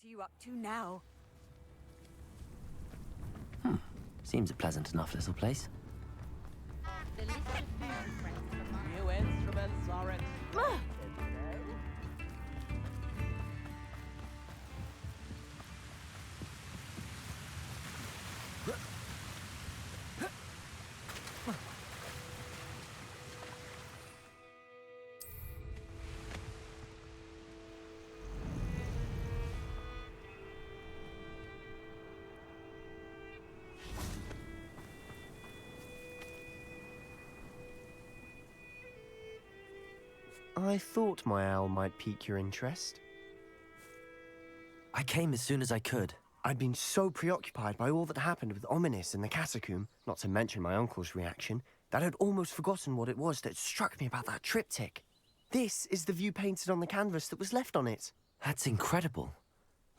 you up to now? Seems a pleasant enough little place. The list of food friends of mine. New instruments are expected, I thought my owl might pique your interest. I came as soon as I could. I'd been so preoccupied by all that happened with Ominis and the catacomb, not to mention my uncle's reaction, that I'd almost forgotten what it was that struck me about that triptych. This is the view painted on the canvas that was left on it. That's incredible.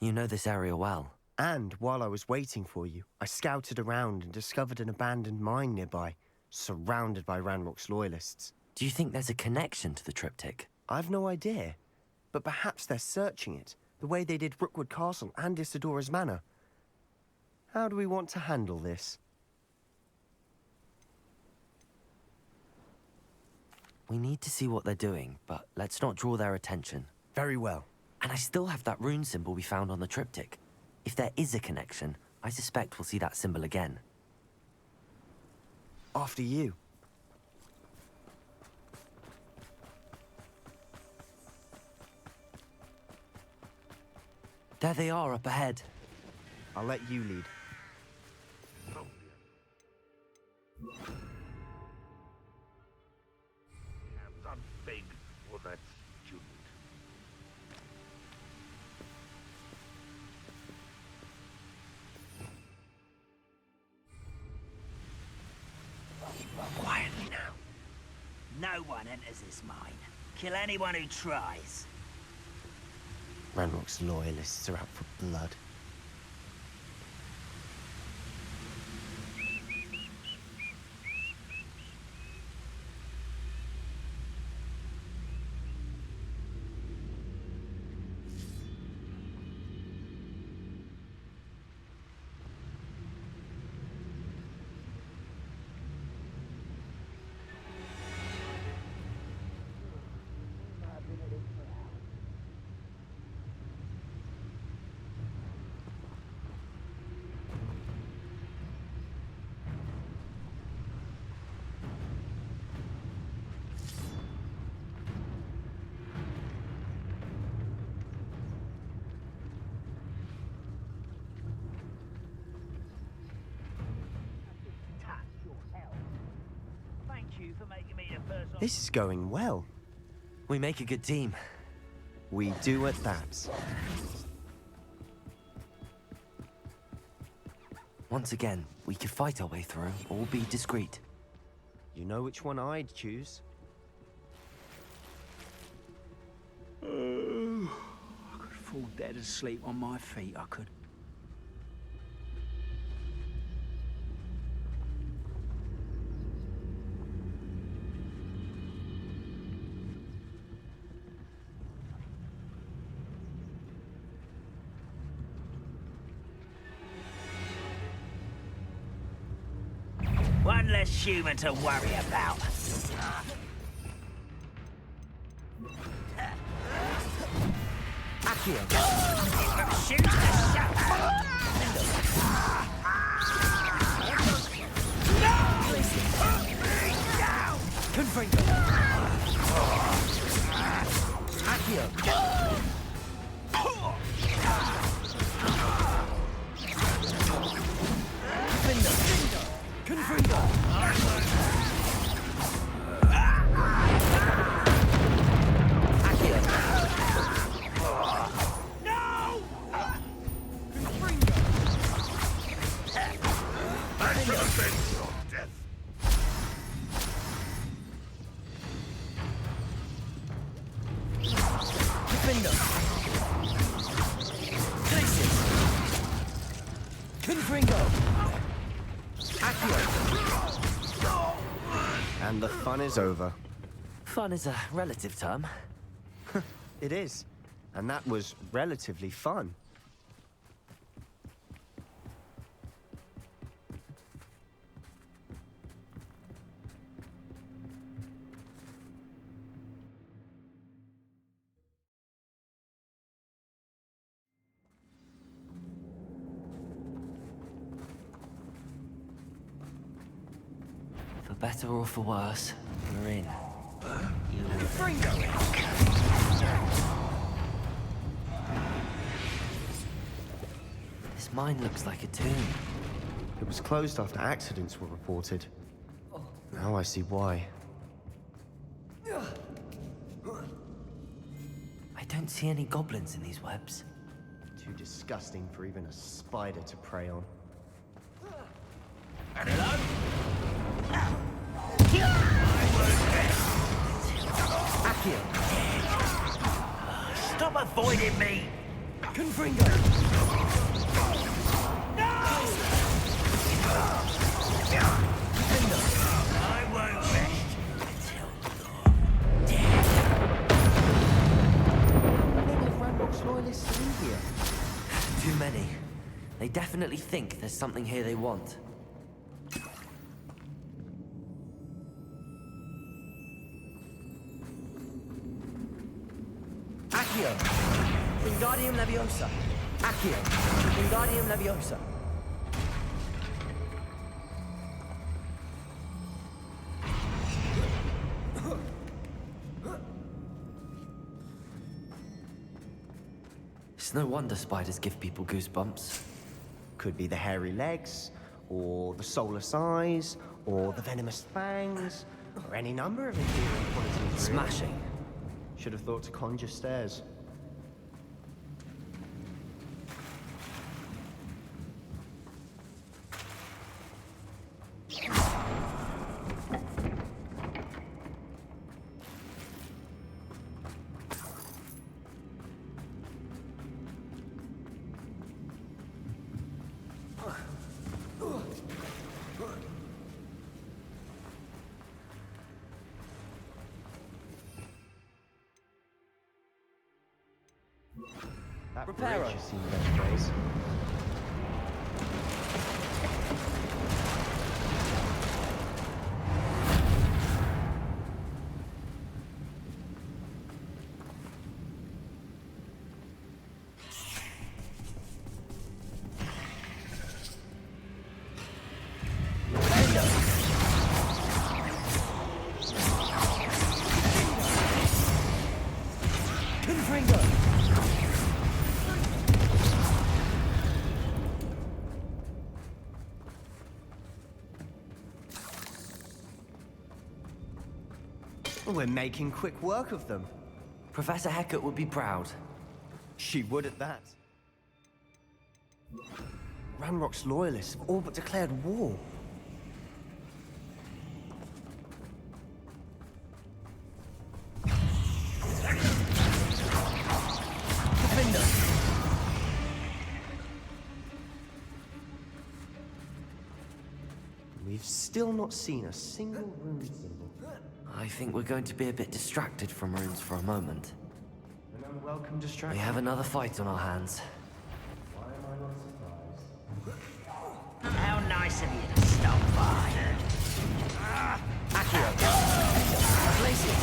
You know this area well. And while I was waiting for you, I scouted around and discovered an abandoned mine nearby, surrounded by Ranrock's loyalists. Do you think there's a connection to the triptych? I've no idea, but perhaps they're searching it, the way they did Rookwood Castle and Isidora's Manor. How do we want to handle this? We need to see what they're doing, but let's not draw their attention. Very well. And I still have that rune symbol we found on the triptych. If there is a connection, I suspect we'll see that symbol again. After you. There they are up ahead. I'll let you lead. Hands on big for that student. Quietly now. No one enters this mine. Kill anyone who tries. Ranrock's loyalists are out for blood. Thank you for making me the first. This is going well. We make a good team. We do at that. Once again, we could fight our way through, or be discreet. You know which one I'd choose. I could fall dead asleep on my feet, I could. One less human to worry about. Accio! Shoot the shadow! Confringo! Accio! Confringo! And the fun is over. Fun is a relative term. It is. And that was relatively fun. better or for worse, we're in. This mine looks like a tomb. It was closed after accidents were reported. Now I see why. I don't see any goblins in these webs. Too disgusting for even a spider to prey on. Accio! Stop avoiding me! Confringo! I won't rest until you're How many of Ranrock's loyalists are in here? Too many. They definitely think there's something here they want. Accio! Wingardium Leviosa! Accio! Wingardium Leviosa! It's no wonder spiders give people goosebumps. Could be the hairy legs, or the soulless eyes, or the venomous fangs, or any number of inferior qualities. Really. Smashing. Should have thought to conjure stairs. That Reparo. bridge has seen better days. Confringo! We're making quick work of them. Professor Hecat would be proud. She would at that. Ranrock's loyalists have all but declared war. We've still not seen a single rune symbol. I think we're going to be a bit distracted from runes for a moment. An unwelcome We distraction. have another fight on our hands. Why am I not surprised? How nice of you to stop by. Accio! Glacius!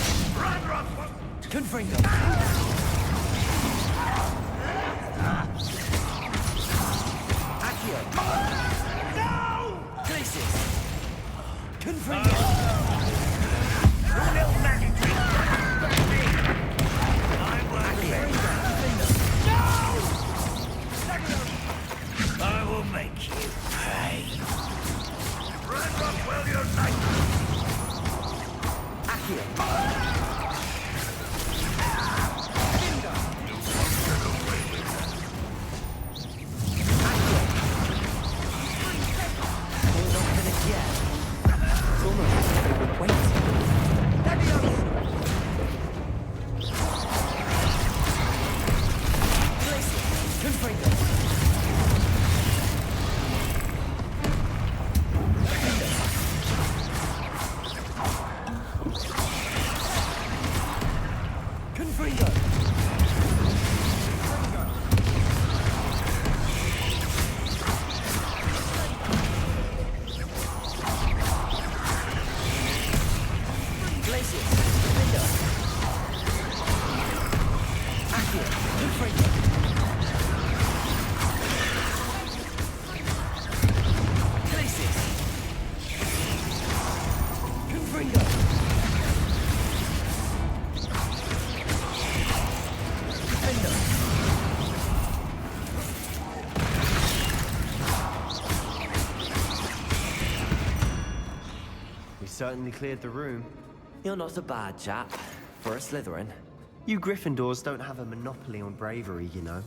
Confringo! Accio! Glacius! Confringo! Your little magic trick. I won't rest. I will make you pay. Ranrock, well, you're nice. Accio! We're not finished yet. It's almost certainly cleared the room. You're not a bad chap for a Slytherin. You Gryffindors don't have a monopoly on bravery, you know.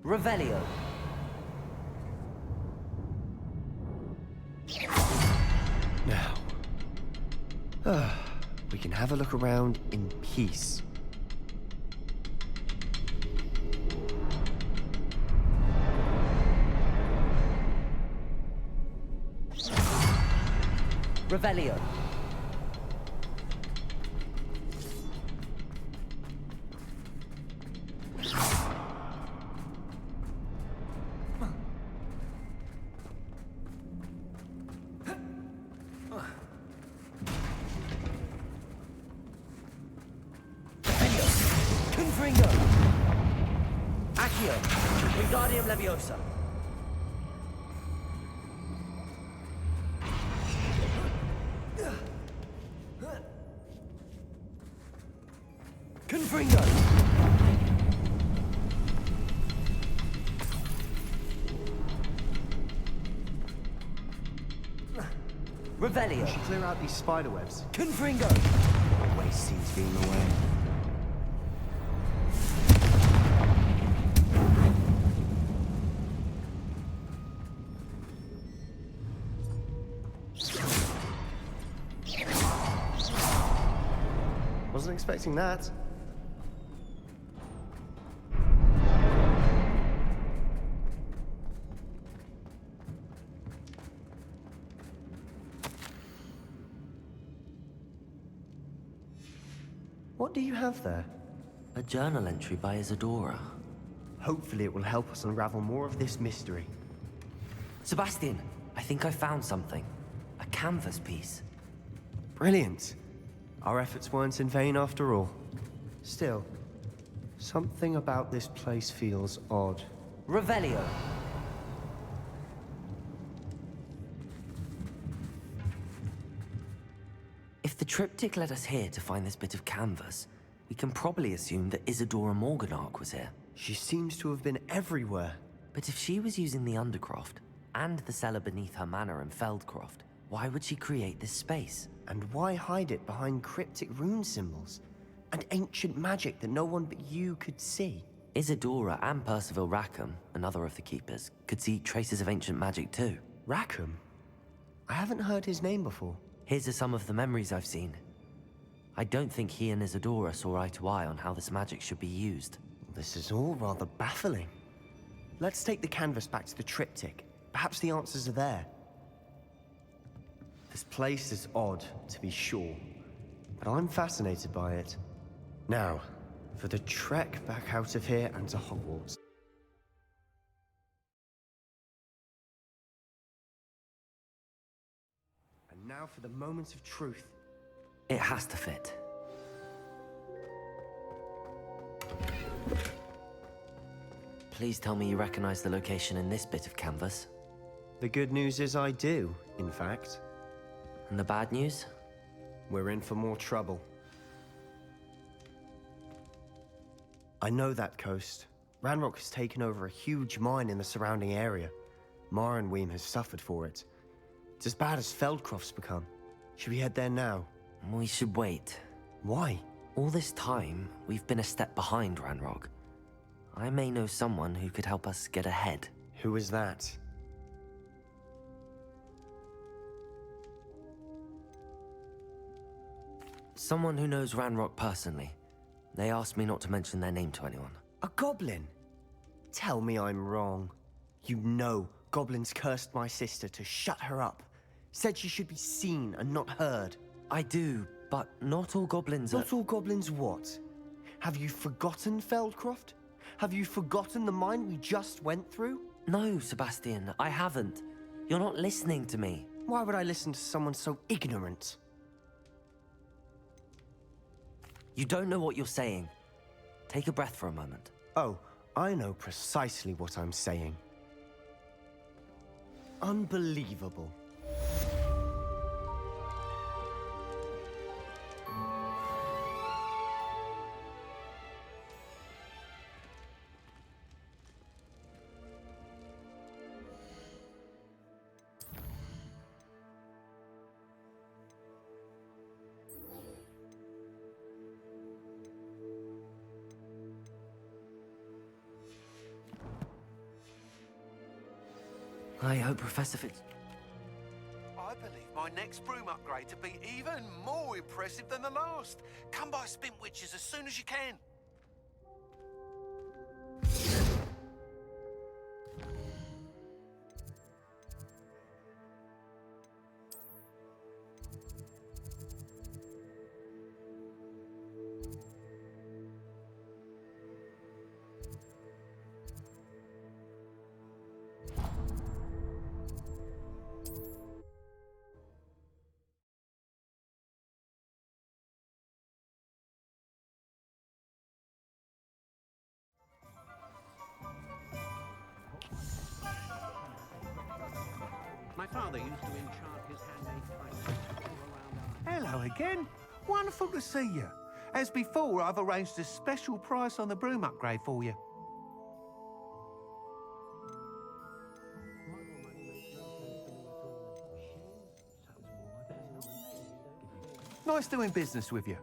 Revelio. Now, we can have a look around in peace. Revelio. Confringo! Accio! Wingardium Leviosa! Confringo! Revelio! We should clear out these spiderwebs. Confringo! Waste seems to be in the way. Wasn't expecting that. What do you have there? A journal entry by Isadora. Hopefully it will help us unravel more of this mystery. Sebastian, I think I found something. A canvas piece. Brilliant. Our efforts weren't in vain after all. Still, something about this place feels odd. Revelio. If the triptych led us here to find this bit of canvas, we can probably assume that Isadora Morganach was here. She seems to have been everywhere. But if she was using the Undercroft, and the cellar beneath her manor in Feldcroft, why would she create this space? And why hide it behind cryptic rune symbols? And ancient magic that no one but you could see? Isadora and Percival Rackham, another of the Keepers, could see traces of ancient magic too. Rackham? I haven't heard his name before. Here's some of the memories I've seen. I don't think he and Isadora saw eye to eye on how this magic should be used. This is all rather baffling. Let's take the canvas back to the triptych. Perhaps the answers are there. This place is odd, to be sure, but I'm fascinated by it. Now, for the trek back out of here and to Hogwarts. And now for the moment of truth. It has to fit. Please tell me you recognize the location in this bit of canvas. The good news is I do, in fact. And the bad news? We're in for more trouble. I know that coast. Ranrock has taken over a huge mine in the surrounding area. Marrenweem has suffered for it. It's as bad as Feldcroft's become. Should we head there now? We should wait. Why? All this time, we've been a step behind Ranrock. I may know someone who could help us get ahead. Who is that? Someone who knows Ranrock personally. They asked me not to mention their name to anyone. A goblin? Tell me I'm wrong. You know goblins cursed my sister to shut her up. Said she should be seen and not heard. I do, but not all goblins are... Not all goblins what? Have you forgotten Feldcroft? Have you forgotten the mine we just went through? No, Sebastian, I haven't. You're not listening to me. Why would I listen to someone so ignorant? You don't know what you're saying. Take a breath for a moment. Oh, I know precisely what I'm saying. Unbelievable. I hope Professor Fitz... I believe my next broom upgrade to be even more impressive than the last. Come by Spintwitches as soon as you can. My father used to enchant his handmade pipes all around our... Hello again. Wonderful to see you. As before, I've arranged a special price on the broom upgrade for you. Nice doing business with you.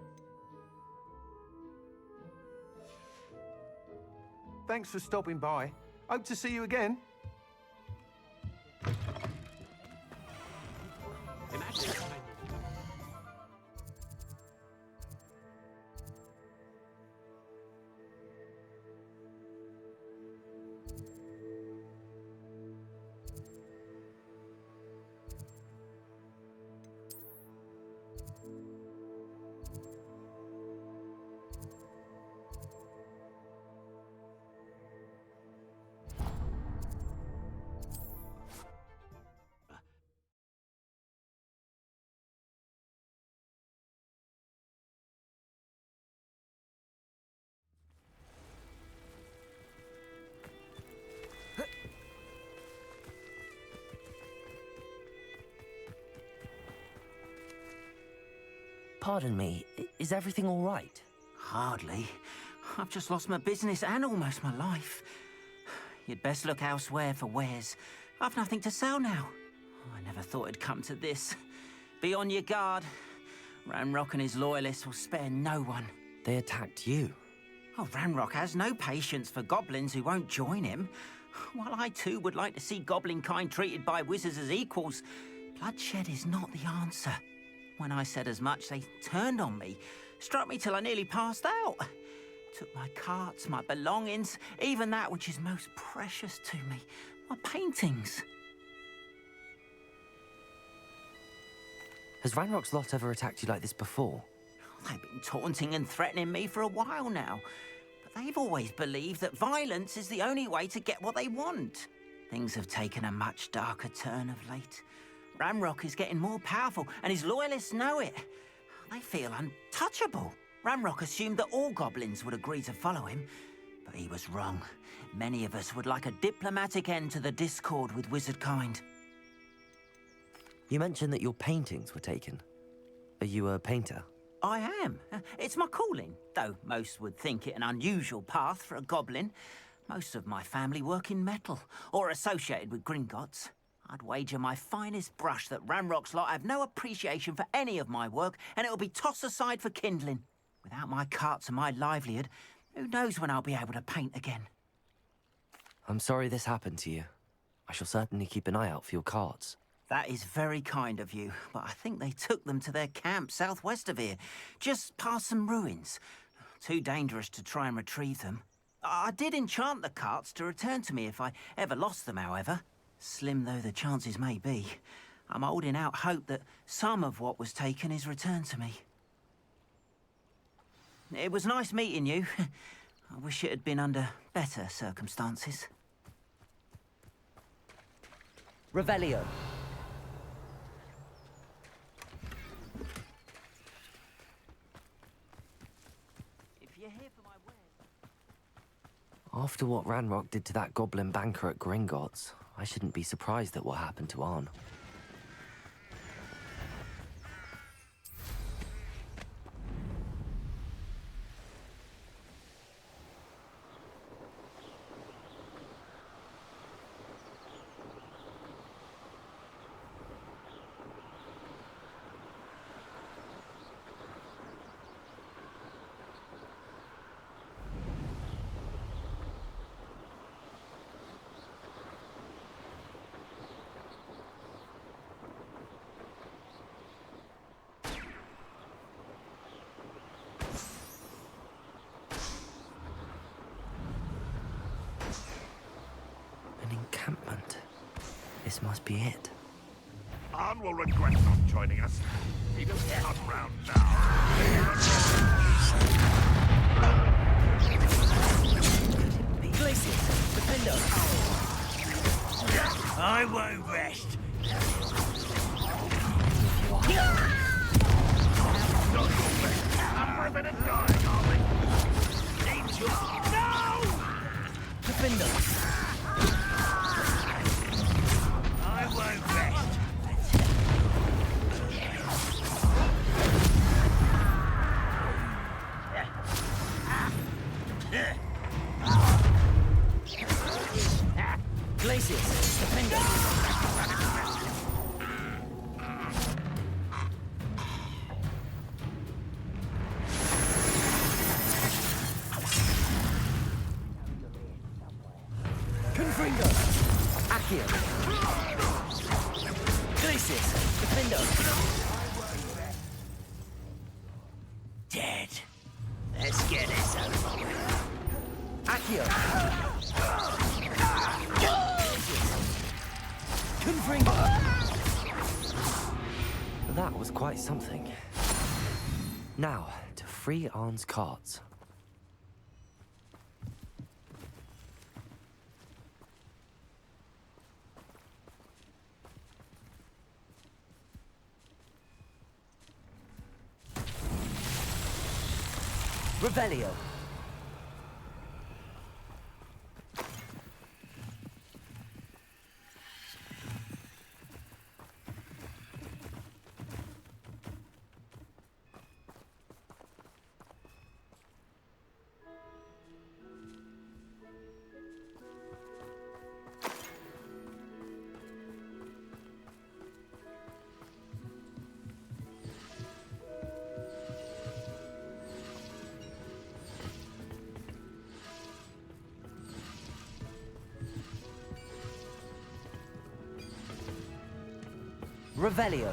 Thanks for stopping by. Hope to see you again. Imagine if I... Pardon me, is everything all right? Hardly. I've just lost my business and almost my life. You'd best look elsewhere for wares. I've nothing to sell now. I never thought it'd come to this. Be on your guard. Ranrock and his loyalists will spare no one. They attacked you. Oh, Ranrock has no patience for goblins who won't join him. While I too would like to see goblin kind treated by wizards as equals, bloodshed is not the answer. When I said as much, they turned on me, struck me till I nearly passed out. Took my carts, my belongings, even that which is most precious to me, my paintings. Has Ranrock's lot ever attacked you like this before? They've been taunting and threatening me for a while now, but they've always believed that violence is the only way to get what they want. Things have taken a much darker turn of late. Ranrock is getting more powerful, and his loyalists know it. They feel untouchable. Ranrock assumed that all goblins would agree to follow him, but he was wrong. Many of us would like a diplomatic end to the discord with wizard kind. You mentioned that your paintings were taken. Are you a painter? I am. It's my calling, though most would think it an unusual path for a goblin. Most of my family work in metal, or associated with Gringotts. I'd wager my finest brush that Ranrock's lot have no appreciation for any of my work, and it'll be tossed aside for kindling. Without my carts and my livelihood, who knows when I'll be able to paint again? I'm sorry this happened to you. I shall certainly keep an eye out for your cards. That is very kind of you, but I think they took them to their camp southwest of here, just past some ruins. Too dangerous to try and retrieve them. I did enchant the carts to return to me if I ever lost them, however. Slim though the chances may be, I'm holding out hope that some of what was taken is returned to me. It was nice meeting you. I wish it had been under better circumstances. Revelio. If you're here for my wares... After what Ranrock did to that goblin banker at Gringotts, I shouldn't be surprised at what happened to Arn. This must be it. Arn will regret not joining us. He doesn't come round now. Glacius, Defender. I won't rest. I'm ripping and dying, are we? No! Defender. I won't rest. Glacius, Defender. Confringo. Accio. Glacius, Defender. Dead. Let's get this over with. Accio. Confringo. That was quite something. Now, to free Arn's carts. Revelio. Revelio.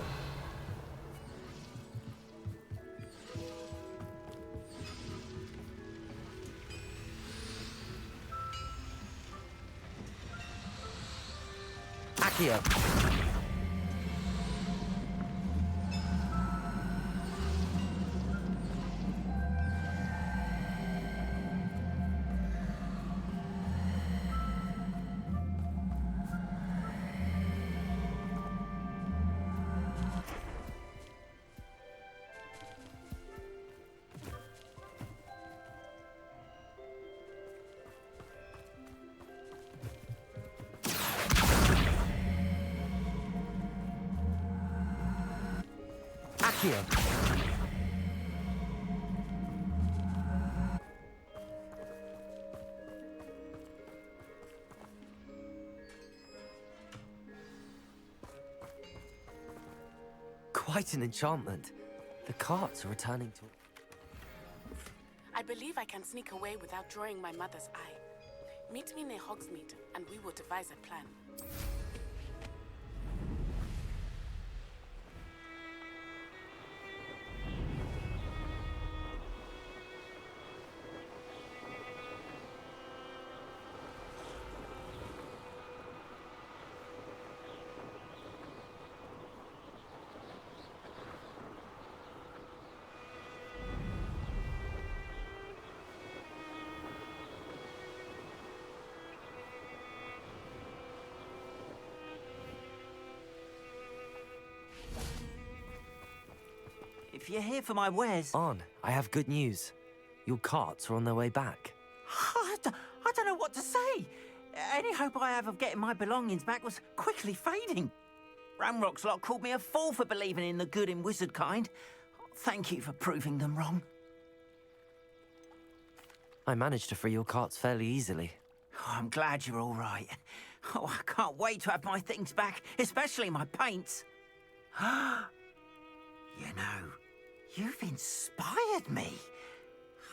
Accio. Accio. Quite an enchantment. The carts are returning to... I believe I can sneak away without drawing my mother's eye. Meet me near Hogsmeade, and we will devise a plan. If you're here for my wares... Arn, I have good news. Your carts are on their way back. I don't know what to say. Any hope I have of getting my belongings back was quickly fading. Ramrock's lot called me a fool for believing in the good in wizard kind. Thank you for proving them wrong. I managed to free your carts fairly easily. Oh, I'm glad you're all right. Oh, I can't wait to have my things back, especially my paints. You know, you've inspired me.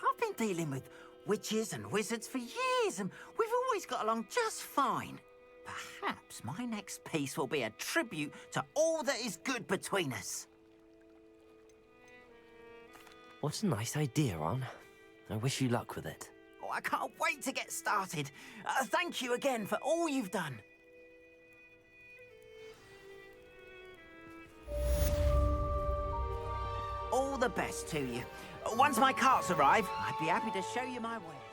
I've been dealing with witches and wizards for years, and we've always got along just fine. Perhaps my next piece will be a tribute to all that is good between us. What a nice idea, Arn. I wish you luck with it. Oh, I can't wait to get started. Thank you again for all you've done. the best to you. Once my carts arrive, I'd be happy to show you my wares.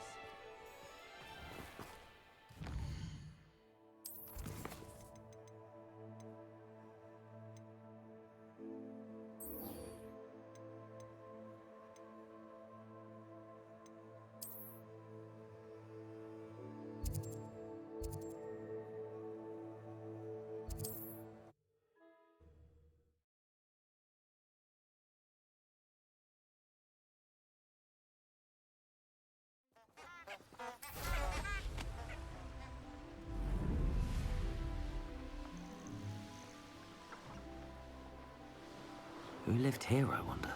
Who lived here, I wonder?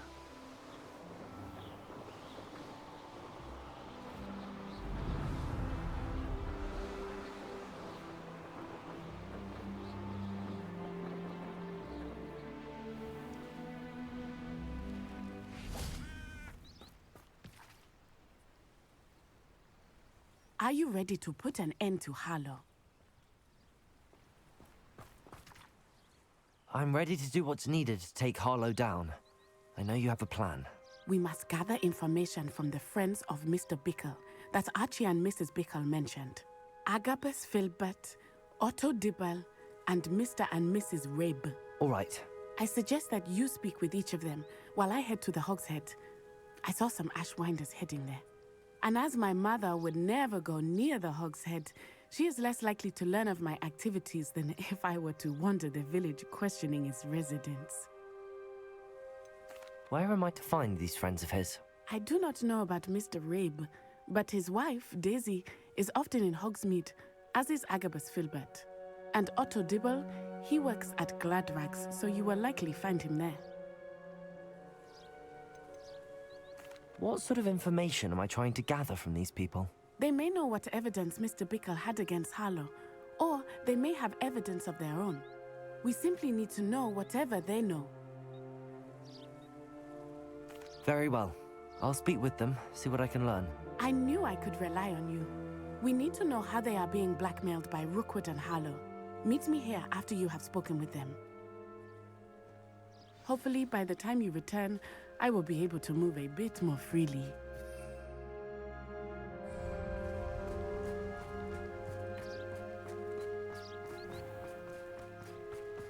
Are you ready to put an end to Harlow? I'm ready to do what's needed to take Harlow down. I know you have a plan. We must gather information from the friends of Mr. Bickle that Archie and Mrs. Bickle mentioned. Agabus Filbert, Otto Dibble, and Mr. and Mrs. Rabe. All right. I suggest that you speak with each of them while I head to the Hogshead. I saw some Ashwinders heading there. And as my mother would never go near the Hogshead, she is less likely to learn of my activities than if I were to wander the village questioning its residents. Where am I to find these friends of his? I do not know about Mr. Rabe, but his wife, Daisy, is often in Hogsmeade, as is Agabus Filbert. And Otto Dibble, he works at Gladrags, so you will likely find him there. What sort of information am I trying to gather from these people? They may know what evidence Mr. Bickle had against Harlow, or they may have evidence of their own. We simply need to know whatever they know. Very well. I'll speak with them, see what I can learn. I knew I could rely on you. We need to know how they are being blackmailed by Rookwood and Harlow. Meet me here after you have spoken with them. Hopefully, by the time you return, I will be able to move a bit more freely.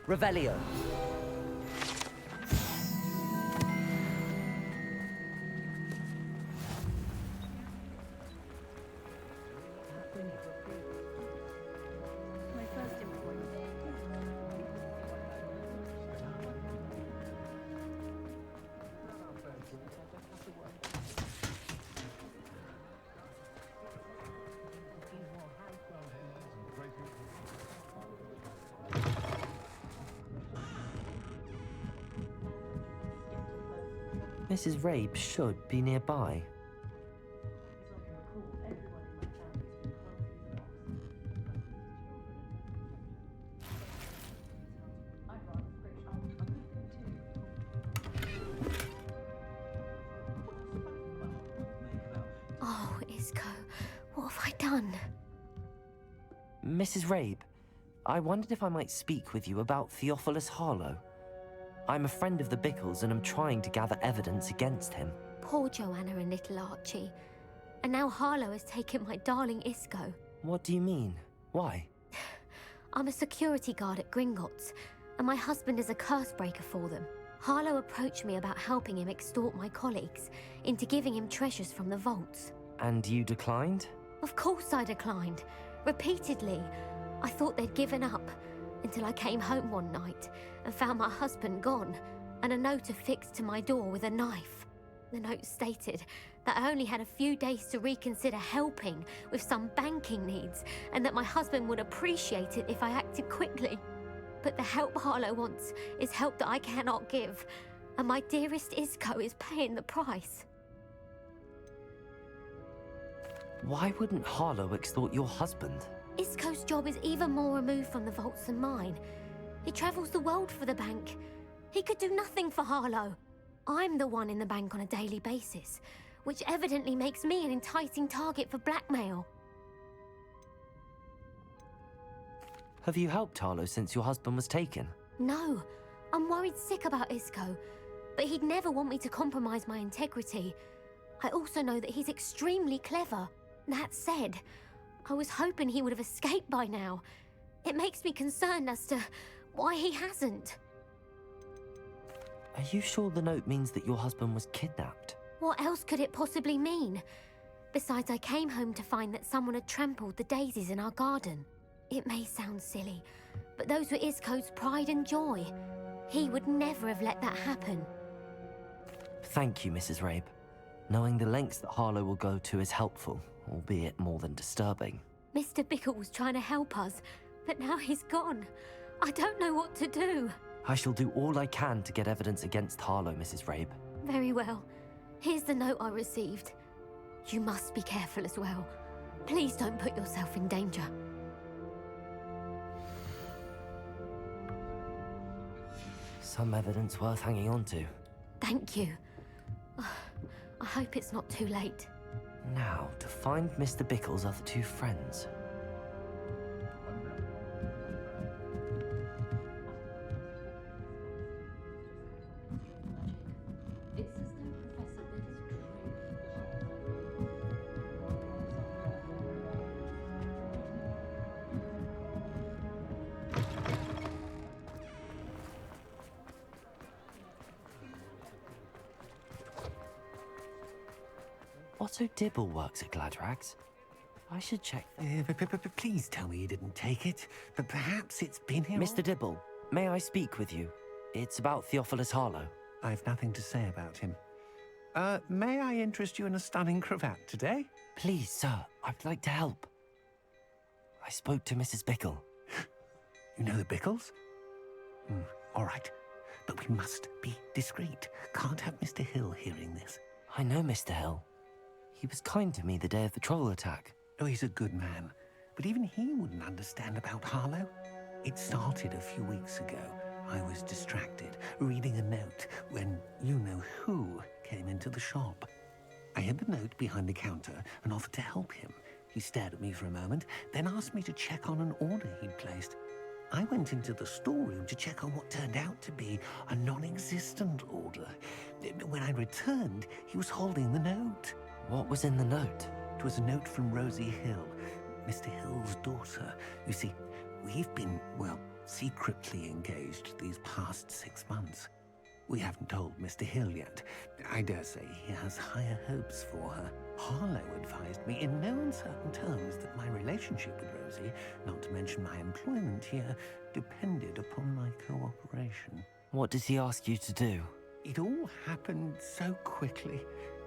Revelio. Mrs. Rabe should be nearby. Oh, Isco, what have I done? Mrs. Rabe, I wondered if I might speak with you about Theophilus Harlow. I'm a friend of the Bickles and I'm trying to gather evidence against him. Poor Joanna and little Archie. And now Harlow has taken my darling Isco. What do you mean? Why? I'm a security guard at Gringotts, and my husband is a curse breaker for them. Harlow approached me about helping him extort my colleagues into giving him treasures from the vaults. And you declined? Of course I declined. Repeatedly. I thought they'd given up, until I came home one night and found my husband gone, and a note affixed to my door with a knife. The note stated that I only had a few days to reconsider helping with some banking needs, and that my husband would appreciate it if I acted quickly. But the help Harlow wants is help that I cannot give, and my dearest Isco is paying the price. Why wouldn't Harlow extort your husband? Isco's job is even more removed from the vaults than mine. He travels the world for the bank. He could do nothing for Harlow. I'm the one in the bank on a daily basis, which evidently makes me an enticing target for blackmail. Have you helped Harlow since your husband was taken? No, I'm worried sick about Isco. but he'd never want me to compromise my integrity. I also know that he's extremely clever. That said, I was hoping he would have escaped by now. It makes me concerned as to why he hasn't. Are you sure the note means that your husband was kidnapped? What else could it possibly mean? Besides, I came home to find that someone had trampled the daisies in our garden. It may sound silly, but those were Isco's pride and joy. He would never have let that happen. Thank you, Mrs. Rabe. Knowing the lengths that Harlow will go to is helpful, albeit more than disturbing. Mr. Bickle was trying to help us, but now he's gone. I don't know what to do. I shall do all I can to get evidence against Harlow, Mrs. Rabe. Very well. Here's the note I received. You must be careful as well. Please don't put yourself in danger. Some evidence worth hanging on to. Thank you. I hope it's not too late. Now, to find Mr. Bickle's other two friends. Otto Dibble works at Gladrags. I should check. Please tell me you didn't take it. But perhaps it's been here. Mr. Dibble, may I speak with you? It's about Theophilus Harlow. I've nothing to say about him. May I interest you in a stunning cravat today? Please, sir, I'd like to help. I spoke to Mrs. Bickle. You know the Bickles? All right. But we must be discreet. Can't have Mr. Hill hearing this. I know Mr. Hill. He was kind to me the day of the troll attack. Oh, he's a good man. But even he wouldn't understand about Harlow. It started a few weeks ago. I was distracted, reading a note, when you-know-who came into the shop. I hid the note behind the counter and offered to help him. He stared at me for a moment, then asked me to check on an order he'd placed. I went into the storeroom to check on what turned out to be a non-existent order. When I returned, he was holding the note. What was in the note? It was a note from Rosie Hill, Mr. Hill's daughter. You see, we've been, well, secretly engaged these past 6 months. We haven't told Mr. Hill yet. I dare say he has higher hopes for her. Harlow advised me in no uncertain terms that my relationship with Rosie, not to mention my employment here, depended upon my cooperation. What does he ask you to do? It all happened so quickly.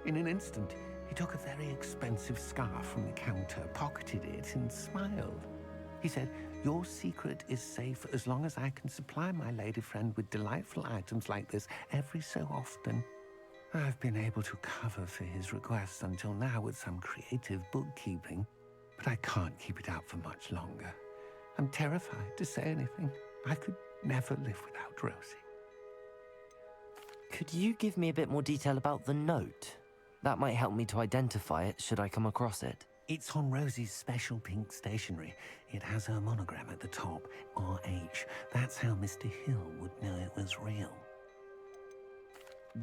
In an instant, he took a very expensive scarf from the counter, pocketed it, and smiled. He said, "Your secret is safe as long as I can supply my lady friend with delightful items like this every so often." I've been able to cover for his requests until now with some creative bookkeeping, but I can't keep it out for much longer. I'm terrified to say anything. I could never live without Rosie. Could you give me a bit more detail about the note? That might help me to identify it should I come across it. It's on Rosie's special pink stationery. It has her monogram at the top, RH. That's how Mr. Hill would know it was real.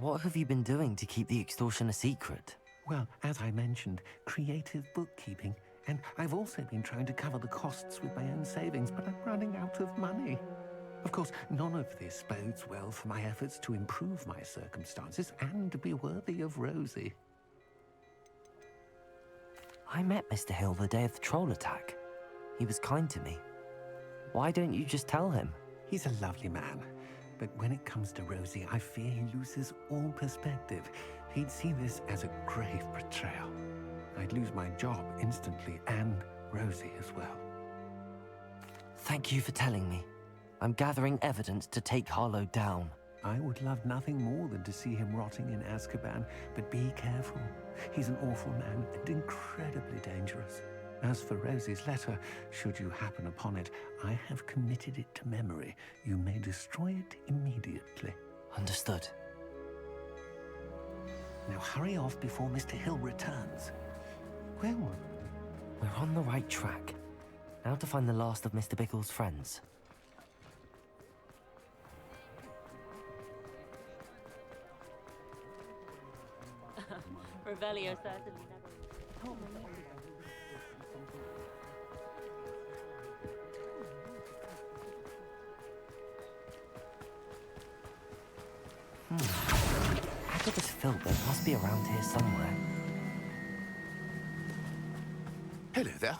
What have you been doing to keep the extortion a secret? Well, as I mentioned, creative bookkeeping. And I've also been trying to cover the costs with my own savings, but I'm running out of money. Of course, none of this bodes well for my efforts to improve my circumstances and to be worthy of Rosie. I met Mr. Hill the day of the troll attack. He was kind to me. Why don't you just tell him? He's a lovely man. But when it comes to Rosie, I fear he loses all perspective. He'd see this as a grave betrayal. I'd lose my job instantly, and Rosie as well. Thank you for telling me. I'm gathering evidence to take Harlow down. I would love nothing more than to see him rotting in Azkaban, but be careful. He's an awful man and incredibly dangerous. As for Rosie's letter, should you happen upon it, I have committed it to memory. You may destroy it immediately. Understood. Now hurry off before Mr. Hill returns. Well, we're on the right track. Now to find the last of Mr. Bickle's friends. Revelio certainly never. Agatha's Filbert must be around here somewhere. Hello there.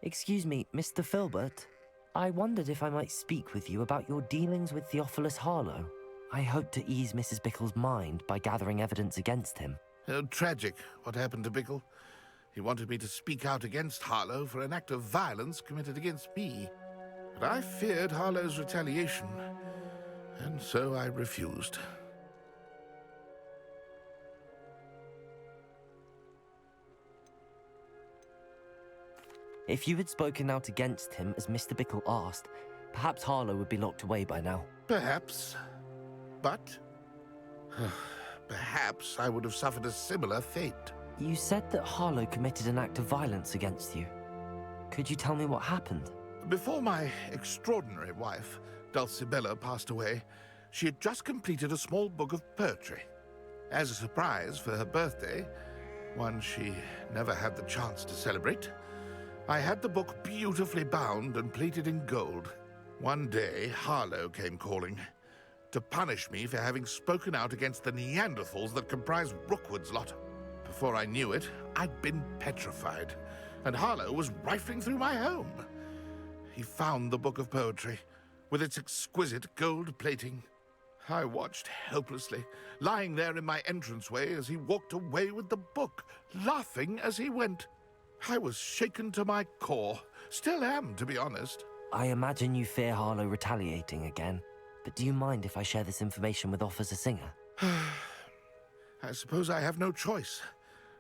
Excuse me, Mr. Filbert. I wondered if I might speak with you about your dealings with Theophilus Harlow. I hope to ease Mrs. Bickle's mind by gathering evidence against him. Tragic, what happened to Bickle. He wanted me to speak out against Harlow for an act of violence committed against me. But I feared Harlow's retaliation, and so I refused. If you had spoken out against him as Mr. Bickle asked, perhaps Harlow would be locked away by now. Perhaps. But perhaps I would have suffered a similar fate. You said that Harlow committed an act of violence against you. Could you tell me what happened? Before my extraordinary wife, Dulcibella, passed away, she had just completed a small book of poetry. As a surprise for her birthday, one she never had the chance to celebrate, I had the book beautifully bound and plated in gold. One day, Harlow came calling to punish me for having spoken out against the Neanderthals that comprise Rookwood's lot. Before I knew it, I'd been petrified, and Harlow was rifling through my home. He found the book of poetry, with its exquisite gold plating. I watched helplessly, lying there in my entranceway as he walked away with the book, laughing as he went. I was shaken to my core. Still am, to be honest. I imagine you fear Harlow retaliating again, but do you mind if I share this information with Officer Singer? I suppose I have no choice.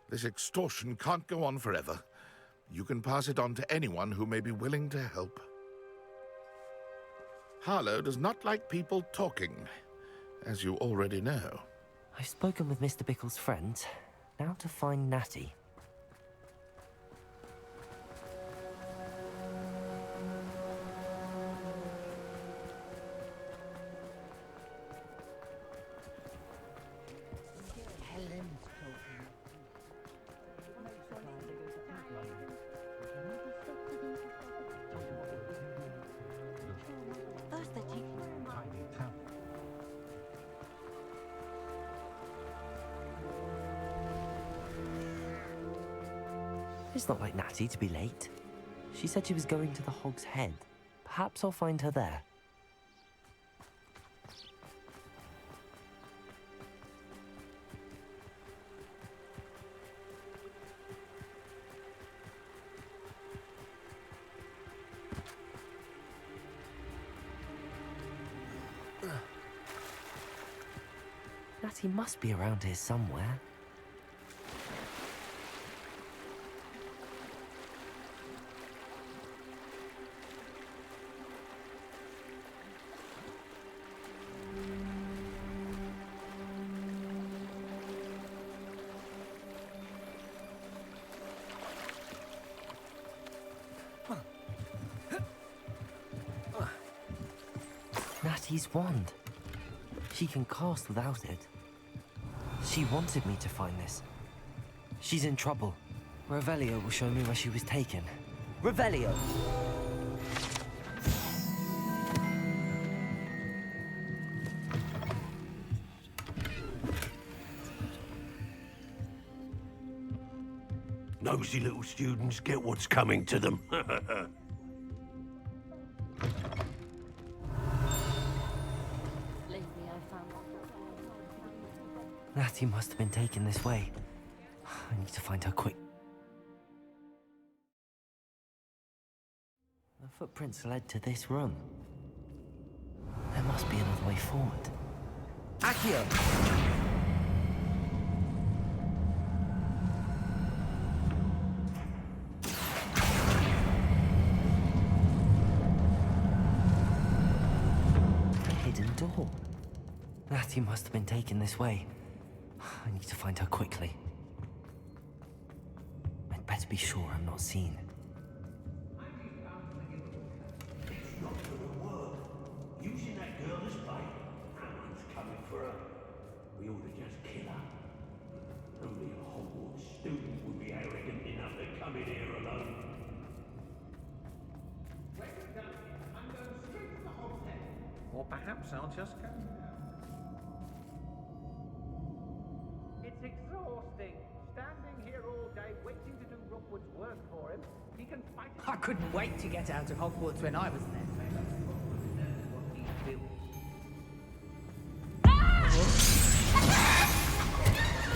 This extortion can't go on forever. You can pass it on to anyone who may be willing to help. Harlow does not like people talking, as you already know. I've spoken with Mr. Bickle's friends. Now to find Natty. It's not like Natty to be late. She said she was going to the Hog's Head. Perhaps I'll find her there. Natty must be around here somewhere. Natty's wand. She can cast without it. She wanted me to find this. She's in trouble. Revelio will show me where she was taken. Revelio! Nosy little students get what's coming to them. Natty must have been taken this way. I need to find her quick. The footprints led to this room. There must be another way forward. Accio! A hidden door. Natty must have been taken this way. I need to find her quickly. I'd better be sure I'm not seen. It's not gonna work. Using that girl as bait. No one's coming for her. We ought to just kill her Perhaps I'll just go now. It's exhausting. Standing here all day waiting to do Rookwood's work for him. He can fight it. I couldn't wait to get out of Hogwarts when I was there.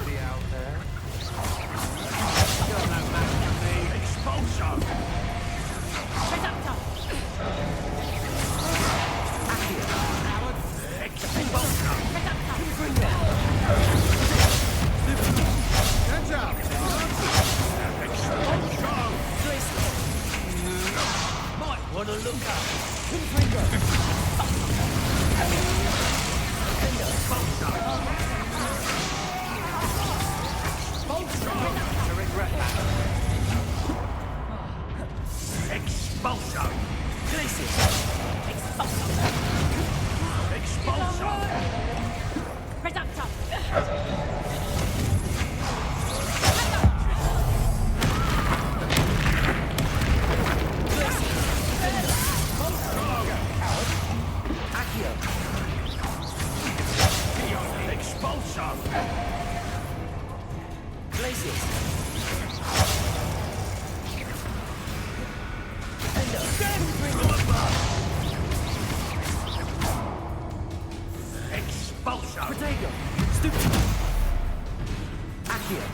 Be out there. You're no match for me. Expulsion! Hands up! Might want to look up. To regret that. Expulsion! Places. Expulsion. Expulsion! Reductor. Expulsion! Places. Expulsion! Protego. Stupid. Accio.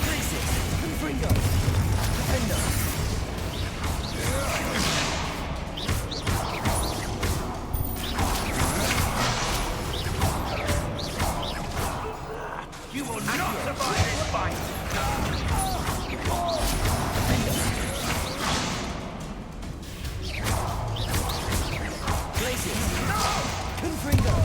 Places. Confringo. Defender. You will not survive this fight! Places. Confringo.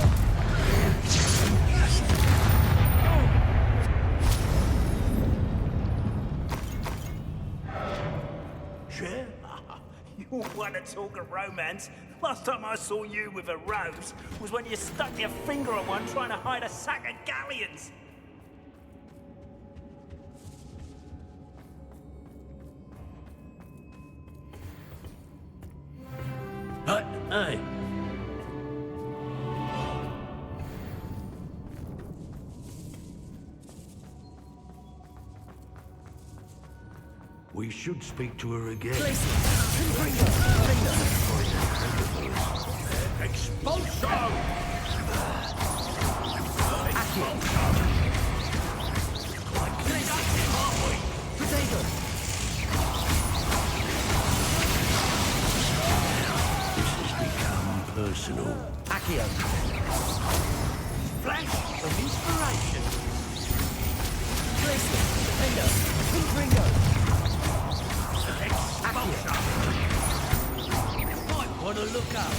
Sure? You want to talk of romance? Last time I saw you with a rose was when you stuck your finger on one trying to hide a sack of galleons. Hey. We should speak to her again. Expulsion! This has become personal. Accio. Flash of inspiration. Places. Defender. Confringo. Might want to look up.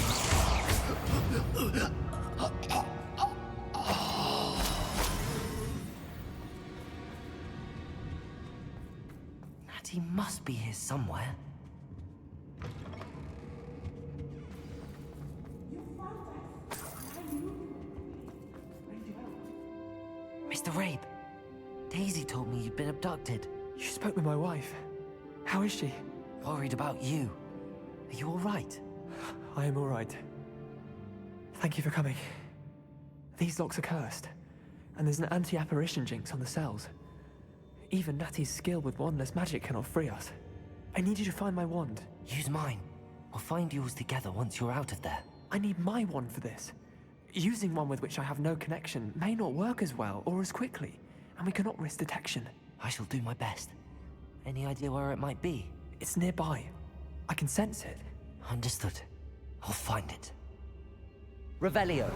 Natty must be here somewhere. Mr. Rabe, Daisy told me you'd been abducted. You spoke with my wife. How is she? Worried about you. Are you all right? I am all right. Thank you for coming. These locks are cursed, and there's an anti-apparition jinx on the cells. Even Natty's skill with wandless magic cannot free us. I need you to find my wand. Use mine. We'll find yours together once you're out of there. I need my wand for this. Using one with which I have no connection may not work as well or as quickly, and we cannot risk detection. I shall do my best. Any idea where it might be? It's nearby. I can sense it. Understood. I'll find it. Revelio.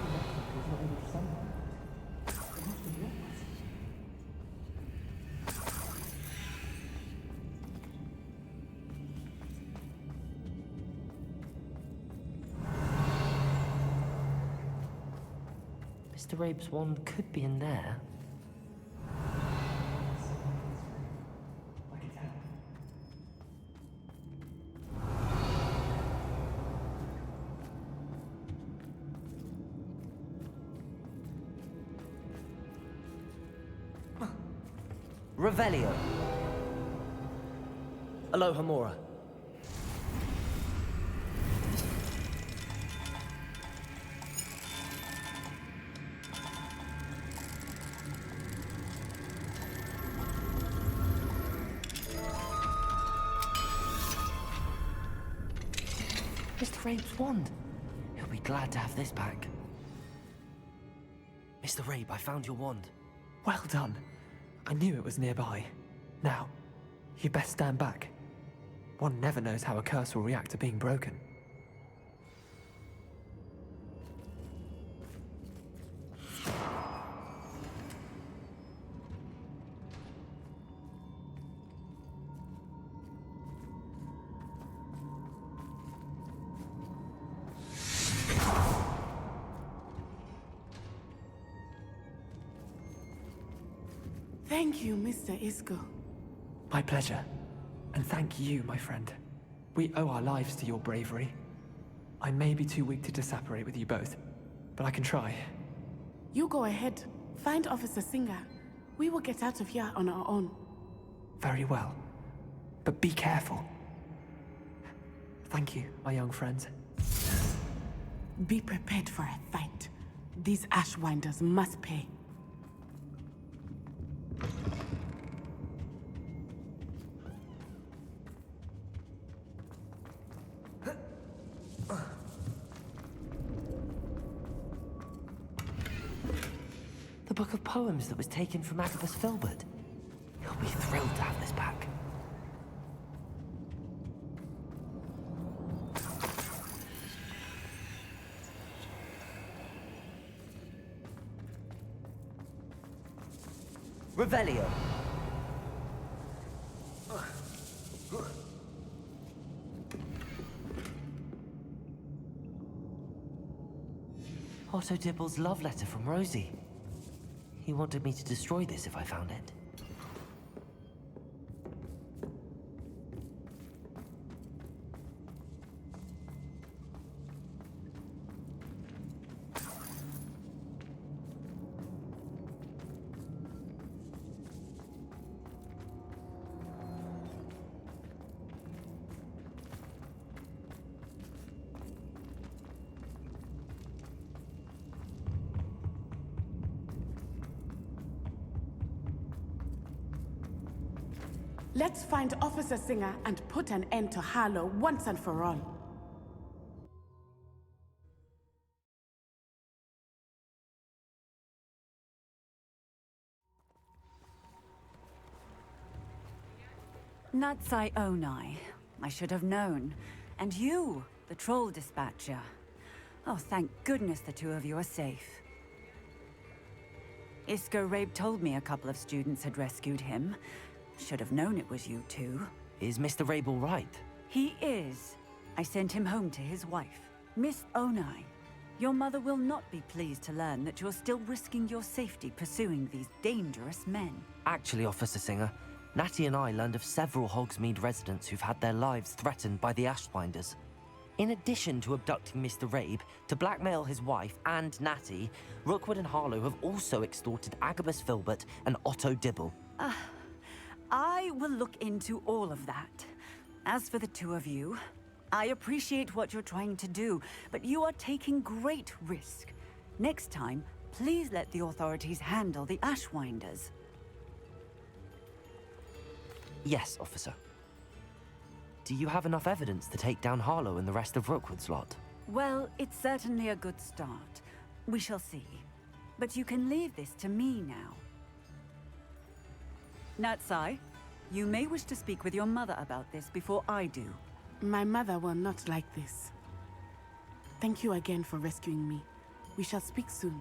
Mr. Rabe's wand could be in there. Revelio. Aloha Mora. Rabe's wand. He'll be glad to have this back. Mr. Rabe, I found your wand. Well done. I knew it was nearby. Now, you best stand back. One never knows how a curse will react to being broken. Thank you, Mr. Isco. My pleasure. And thank you, my friend. We owe our lives to your bravery. I may be too weak to disapparate with you both, but I can try. You go ahead. Find Officer Singer. We will get out of here on our own. Very well. But be careful. Thank you, my young friends. Be prepared for a fight. These Ashwinders must pay. The book of poems that was taken from Agabus Filbert. He'll be thrilled to have this back. Revelio. Otto Dibble's love letter from Rosie. He wanted me to destroy this if I found it. Let's find Officer Singer and put an end to Harlow once and for all. Natsai Onai. I should have known. And you, the troll dispatcher. Oh, thank goodness the two of you are safe. Isco Rabe told me a couple of students had rescued him. Should have known it was you two. Is Mr. Rabe all right? He is. I sent him home to his wife. Miss Onai, your mother will not be pleased to learn that you're still risking your safety pursuing these dangerous men. Actually, Officer Singer, Natty and I learned of several Hogsmeade residents who've had their lives threatened by the Ashwinders. In addition to abducting Mr. Rabe, to blackmail his wife and Natty, Rookwood and Harlow have also extorted Agabus Filbert and Otto Dibble. I will look into all of that. As for the two of you, I appreciate what you're trying to do, but you are taking great risk. Next time, please let the authorities handle the Ashwinders. Yes, officer. Do you have enough evidence to take down Harlow and the rest of Rookwood's lot? Well, it's certainly a good start. We shall see. But you can leave this to me now. Natsai, you may wish to speak with your mother about this before I do. My mother will not like this. Thank you again for rescuing me. We shall speak soon.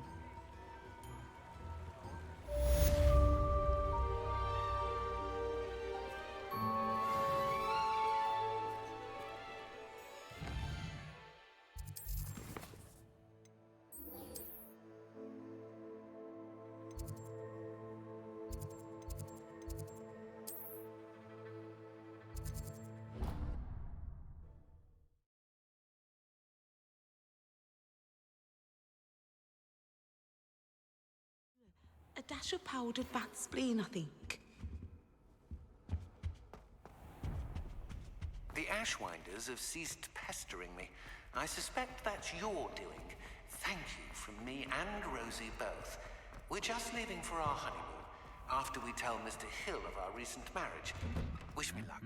A dash of powdered bat spleen, I think. The Ashwinders have ceased pestering me. I suspect that's your doing. Thank you from me and Rosie both. We're just leaving for our honeymoon, after we tell Mr. Hill of our recent marriage. Wish me luck.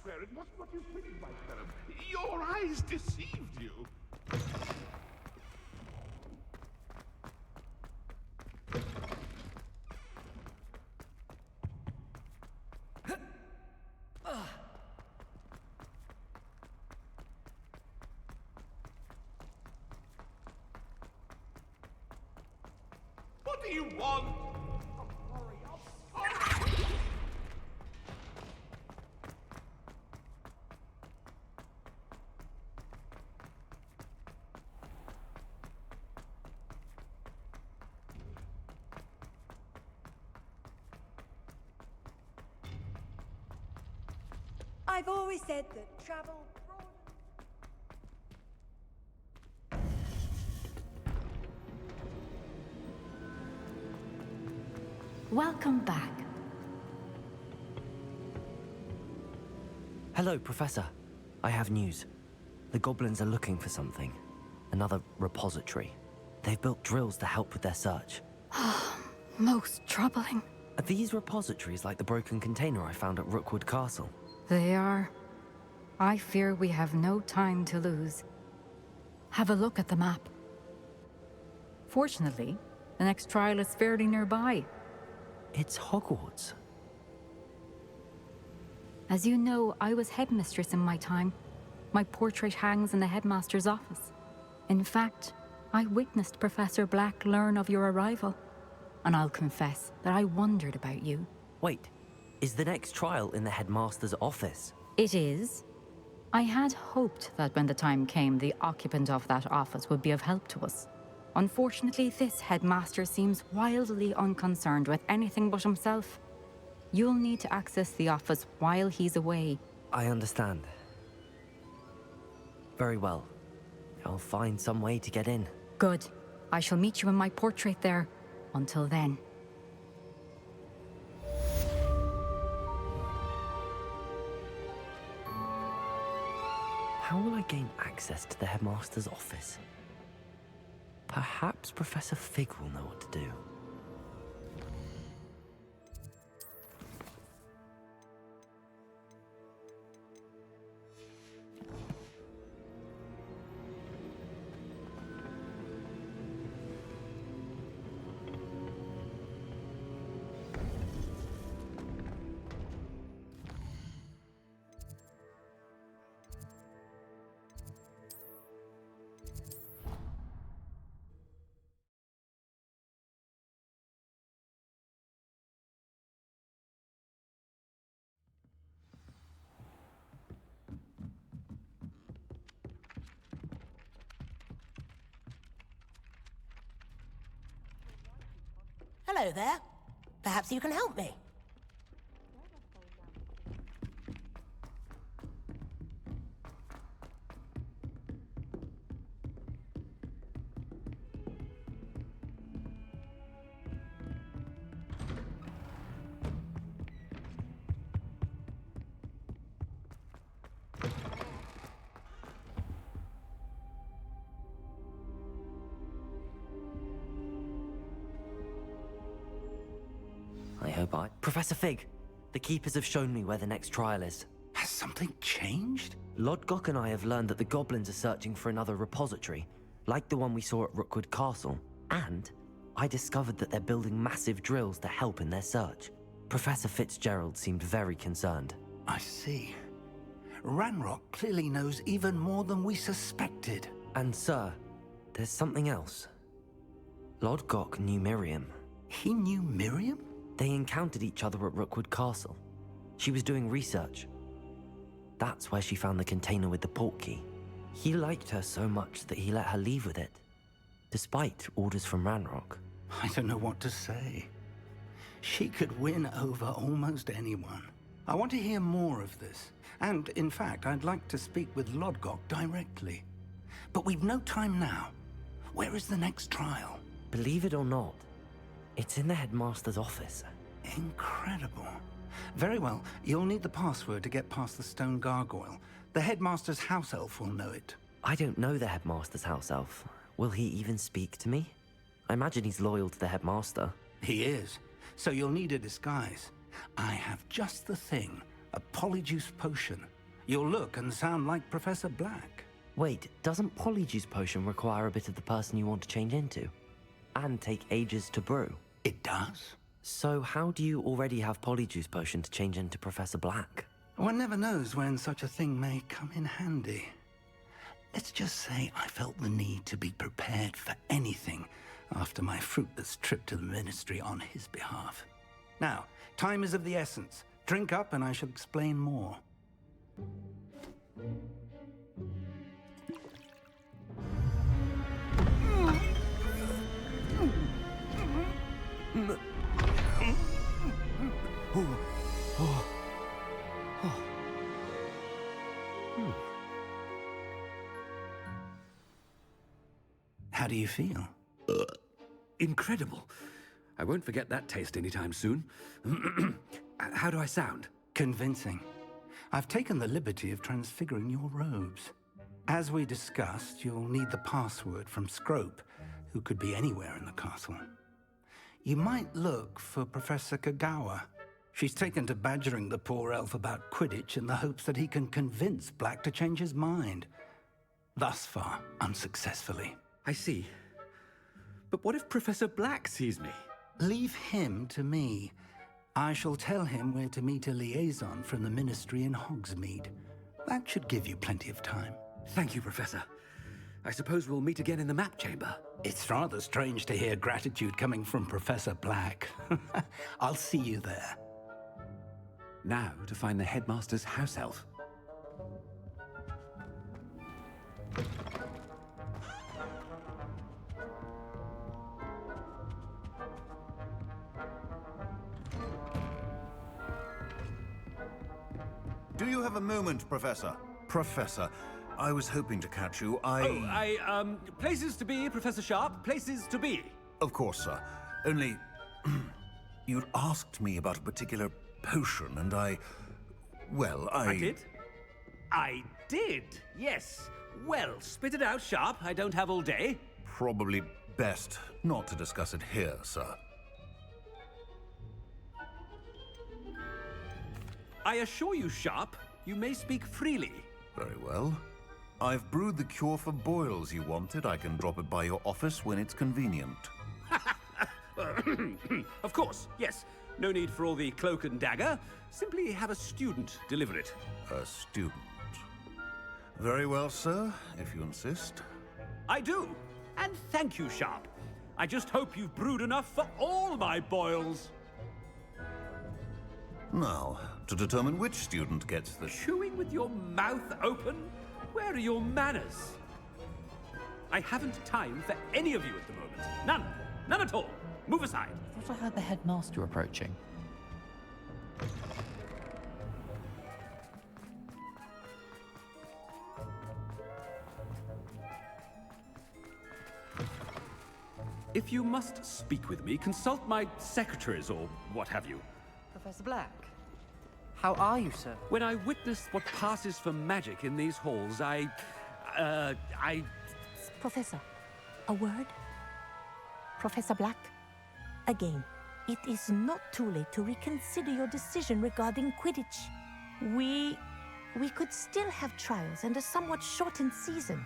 swear it wasn't what you think, White Venom. Your eyes deceived you. What do you want? I've always said that travel... Welcome back. Hello, Professor. I have news. The goblins are looking for something. Another repository. They've built drills to help with their search. Most troubling. Are these repositories like the broken container I found at Rookwood Castle? They are. I fear we have no time to lose. Have a look at the map. Fortunately, the next trial is fairly nearby. It's Hogwarts. As you know, I was headmistress in my time. My portrait hangs in the headmaster's office. In fact, I witnessed Professor Black learn of your arrival. And I'll confess that I wondered about you. Wait, is the next trial in the headmaster's office? It is. I had hoped that when the time came, the occupant of that office would be of help to us. Unfortunately, this headmaster seems wildly unconcerned with anything but himself. You'll need to access the office while he's away. I understand. Very well. I'll find some way to get in. Good. I shall meet you in my portrait there. Until then. How will I gain access to the headmaster's office? Perhaps Professor Fig will know what to do. Hello there. Perhaps you can help me. Professor Fig, the Keepers have shown me where the next trial is. Has something changed? Lodgok and I have learned that the goblins are searching for another repository, like the one we saw at Rookwood Castle. And I discovered that they're building massive drills to help in their search. Professor Fitzgerald seemed very concerned. I see. Ranrock clearly knows even more than we suspected. And sir, there's something else. Lodgok knew Miriam. He knew Miriam? They encountered each other at Rookwood Castle. She was doing research. That's where she found the container with the port key. He liked her so much that he let her leave with it, despite orders from Ranrock. I don't know what to say. She could win over almost anyone. I want to hear more of this. And, in fact, I'd like to speak with Lodgok directly. But we've no time now. Where is the next trial? Believe it or not, it's in the headmaster's office. Incredible. Very well. You'll need the password to get past the stone gargoyle. The headmaster's house elf will know it. I don't know the headmaster's house elf. Will he even speak to me? I imagine he's loyal to the headmaster. He is. So you'll need a disguise. I have just the thing. A polyjuice potion. You'll look and sound like Professor Black. Wait, doesn't Polyjuice Potion require a bit of the person you want to change into? And take ages to brew? It does. So how do you already have Polyjuice Potion to change into Professor Black? One never knows when such a thing may come in handy. Let's just say I felt the need to be prepared for anything after my fruitless trip to the Ministry on his behalf. Now, time is of the essence. Drink up and I shall explain more. How do you feel? Incredible. I won't forget that taste anytime soon. How do I sound? Convincing. I've taken the liberty of transfiguring your robes. As we discussed, you'll need the password from Scrope, who could be anywhere in the castle. You might look for Professor Kagawa. She's taken to badgering the poor elf about Quidditch in the hopes that he can convince Black to change his mind. Thus far, unsuccessfully. I see. But what if Professor Black sees me? Leave him to me. I shall tell him where to meet a liaison from the Ministry in Hogsmeade. That should give you plenty of time. Thank you, Professor. I suppose we'll meet again in the map chamber. It's rather strange to hear gratitude coming from Professor Black. I'll see you there. Now to find the headmaster's house elf. Do you have a moment, Professor? Professor, I was hoping to catch you. Places to be, Professor Sharp. Places to be. Of course, sir. Only, you'd asked me about a particular potion, and I did? I did, yes. Well, spit it out, Sharp. I don't have all day. Probably best not to discuss it here, sir. I assure you, Sharp, you may speak freely. Very well. I've brewed the cure for boils you wanted. I can drop it by your office when it's convenient. Of course, yes. No need for all the cloak and dagger. Simply have a student deliver it. A student. Very well, sir, if you insist. I do. And thank you, Sharp. I just hope you've brewed enough for all my boils. Now, to determine which student gets the... Chewing with your mouth open? Where are your manners? I haven't time for any of you at the moment. None. None at all. Move aside. I thought I heard the headmaster approaching. If you must speak with me, consult my secretaries or what have you. Professor Black, how are you, sir? When I witness what passes for magic in these halls, I... Professor, a word? Professor Black, again, it is not too late to reconsider your decision regarding Quidditch. We could still have trials and a somewhat shortened season.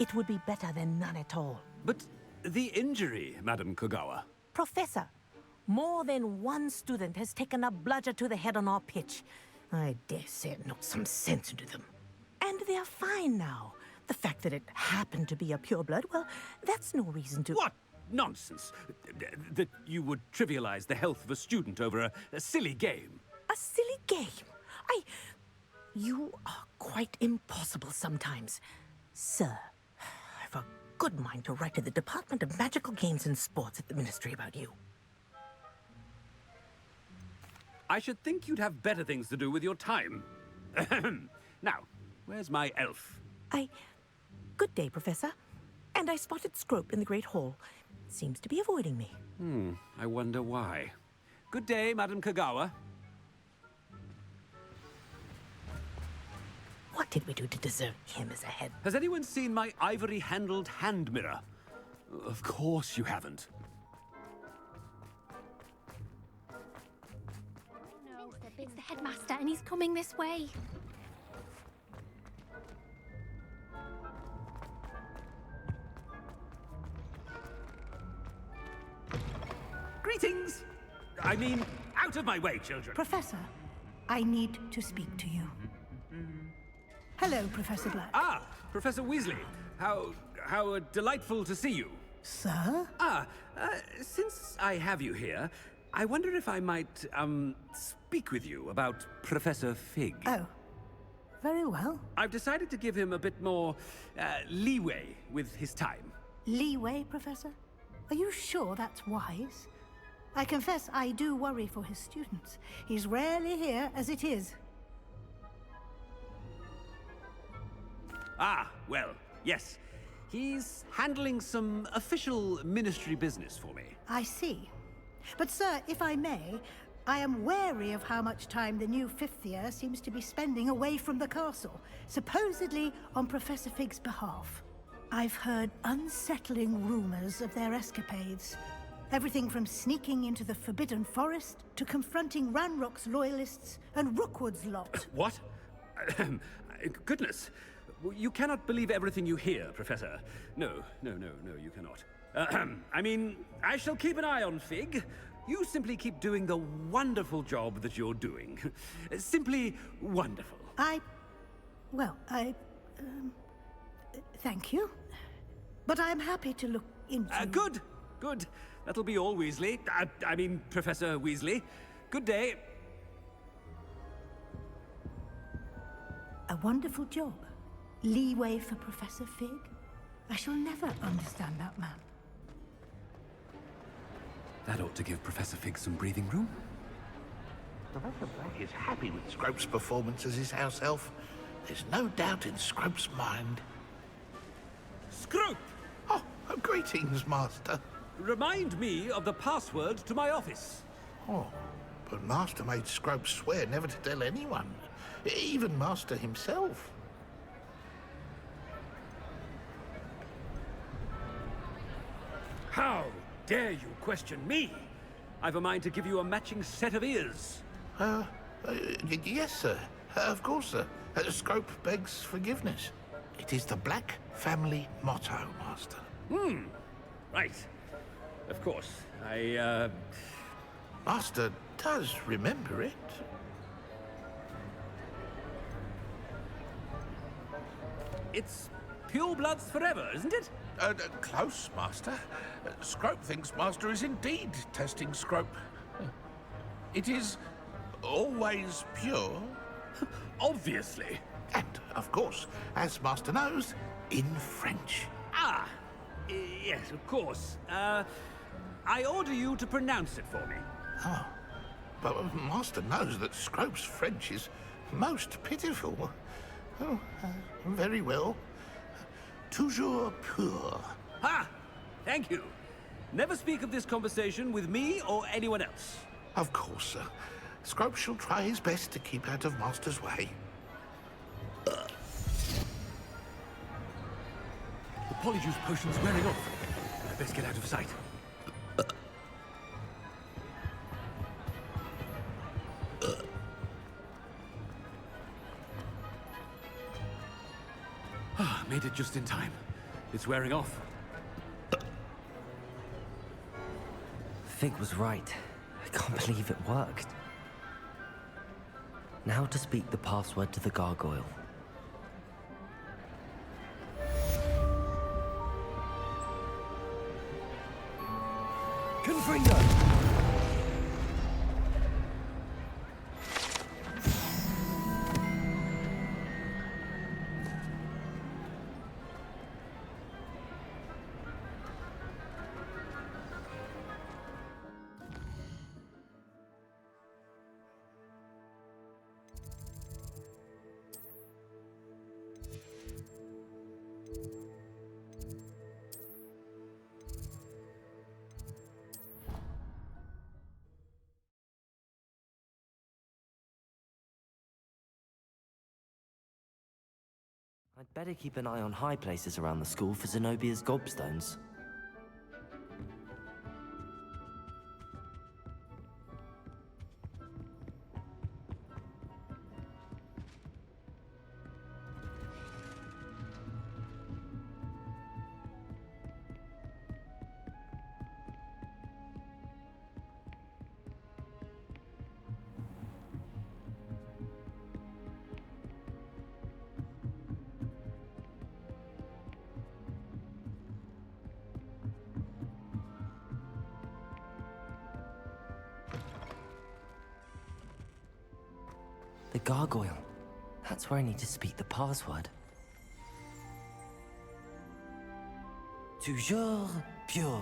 It would be better than none at all. But the injury, Madam Kagawa. Professor, more than one student has taken a bludger to the head on our pitch. I dare say it knocked some sense into them. And they're fine now. The fact that it happened to be a pureblood, well, that's no reason to... What nonsense! That you would trivialize the health of a student over a silly game. A silly game? You are quite impossible sometimes. Sir, I've a good mind to write to the Department of Magical Games and Sports at the Ministry about you. I should think you'd have better things to do with your time. Now, where's my elf? Good day, Professor. And I spotted Scrope in the Great Hall. Seems to be avoiding me. I wonder why. Good day, Madam Kagawa. What did we do to deserve him as a head? Has anyone seen my ivory-handled hand mirror? Of course you haven't. No, it's the headmaster and he's coming this way. Greetings! I mean, out of my way, children. Professor, I need to speak to you. Hello, Professor Black. Ah, Professor Weasley. How delightful to see you. Sir? Since I have you here, I wonder if I might, speak with you about Professor Fig. Oh, very well. I've decided to give him a bit more, leeway with his time. Leeway, Professor? Are you sure that's wise? I confess I do worry for his students. He's rarely here as it is. Ah, well, yes. He's handling some official ministry business for me. I see. But sir, if I may, I am wary of how much time the new fifth year seems to be spending away from the castle, supposedly on Professor Fig's behalf. I've heard unsettling rumors of their escapades. Everything from sneaking into the Forbidden Forest to confronting Ranrock's loyalists and Rookwood's lot. What? Goodness. You cannot believe everything you hear, Professor. No, you cannot. I mean, I shall keep an eye on Fig. You simply keep doing the wonderful job that you're doing. Simply wonderful. Thank you. But I'm happy to look into... Good. That'll be all, Weasley. I mean, Professor Weasley. Good day. A wonderful job. Leeway for Professor Fig? I shall never understand that man. That ought to give Professor Fig some breathing room. Professor Black is happy with Scrope's performance as his house elf. There's no doubt in Scrope's mind. Scrope! Oh, greetings, Master. Remind me of the password to my office. Oh, but Master made Scrope swear never to tell anyone, even Master himself. How dare you question me? I've a mind to give you a matching set of ears. Yes, sir. Of course, sir. Scrope begs forgiveness. It is the Black family motto, Master. Right. Of course. Master does remember it. It's pure bloods forever, isn't it? Close, Master. Scrope thinks Master is indeed testing Scrope. It is always pure. Obviously. And, of course, as Master knows, in French. Yes, of course. I order you to pronounce it for me. Oh, but Master knows that Scrope's French is most pitiful. Oh, very well. Toujours pur. Thank you. Never speak of this conversation with me or anyone else. Of course, sir. Scrope shall try his best to keep out of Master's way. The polyjuice potion's wearing off. I'd best get out of sight. Made it just in time. It's wearing off. Fig was right. I can't believe it worked. Now to speak the password to the gargoyle. Confringo! I'd better keep an eye on high places around the school for Zenobia's gobstones. The gargoyle. That's where I need to speak the password. Toujours pure.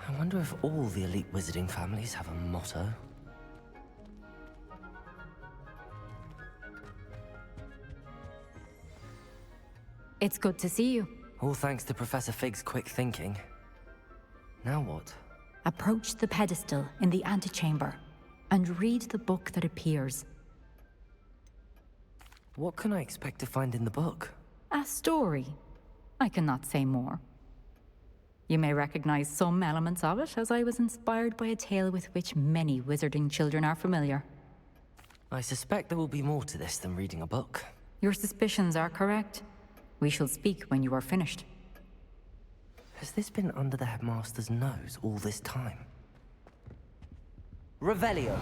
I wonder if all the elite wizarding families have a motto. It's good to see you. All thanks to Professor Fig's quick thinking. Now what? Approach the pedestal in the antechamber and read the book that appears. What can I expect to find in the book? A story. I cannot say more. You may recognize some elements of it, as I was inspired by a tale with which many wizarding children are familiar. I suspect there will be more to this than reading a book. Your suspicions are correct. We shall speak when you are finished. Has this been under the headmaster's nose all this time? Revelio.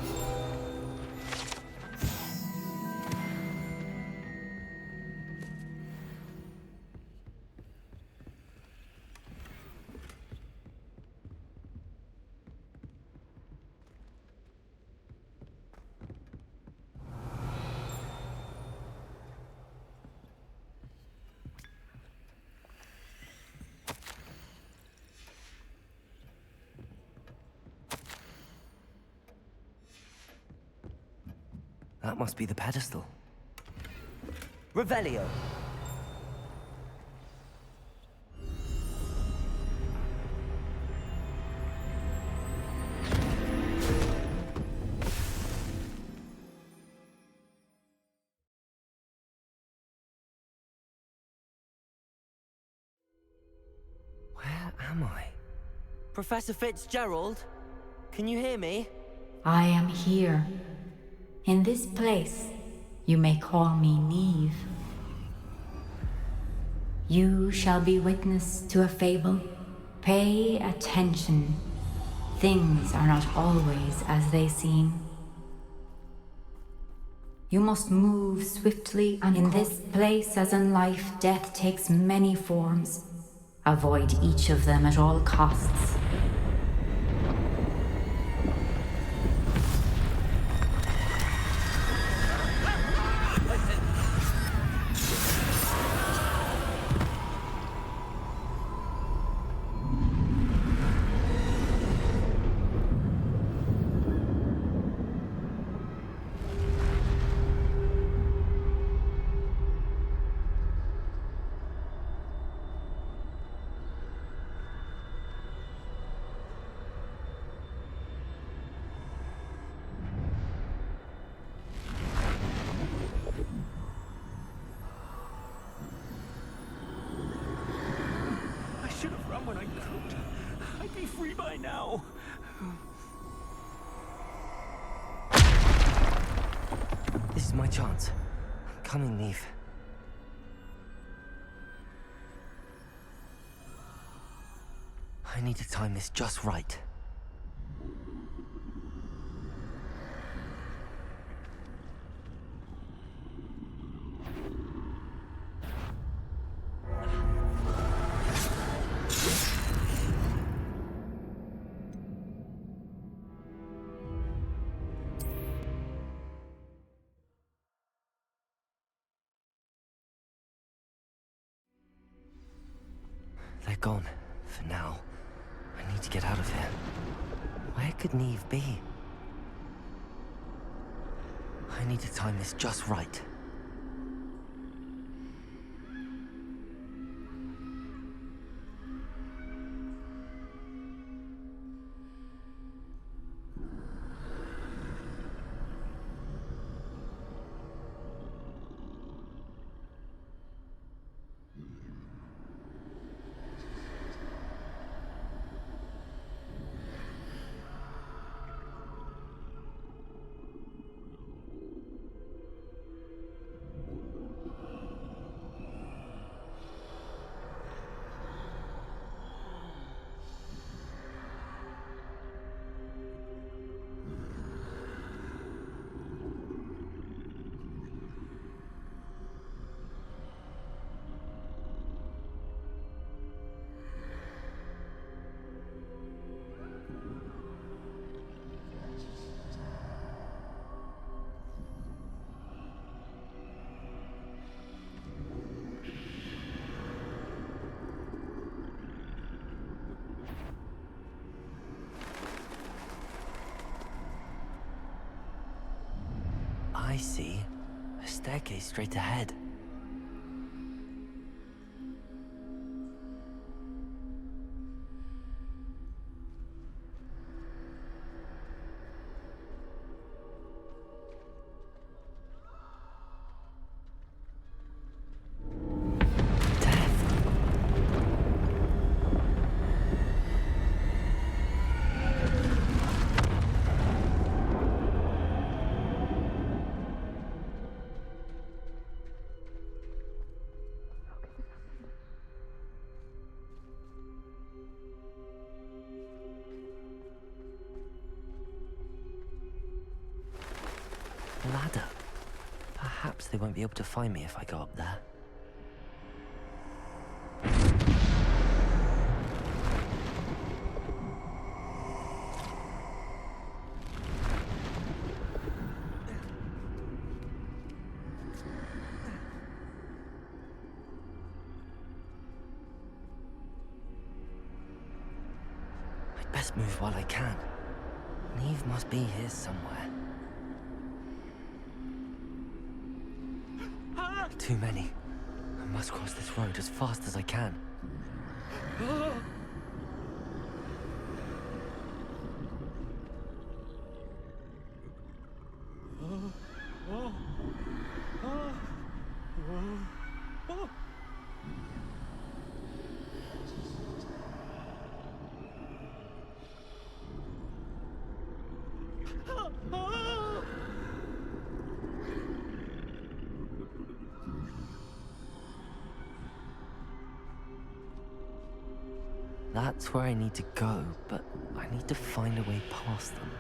That must be the pedestal. Revelio. Where am I? Professor Fitzgerald, can you hear me? I am here. In this place, you may call me Neve. You shall be witness to a fable. Pay attention. Things are not always as they seem. You must move swiftly and in this place, as in life, death takes many forms. Avoid each of them at all costs. When I could. I'd be free by now. This is my chance. I'm coming, Neve. I need to time this just right. They're gone, for now. I need to get out of here. Where could Neve be? I need to time this just right. I see a staircase straight ahead. Ladder. Perhaps they won't be able to find me if I go up there. I'd best move while I can. Neve must be here somewhere. Too many. I must cross this road as fast as I can. That's where I need to go, but I need to find a way past them.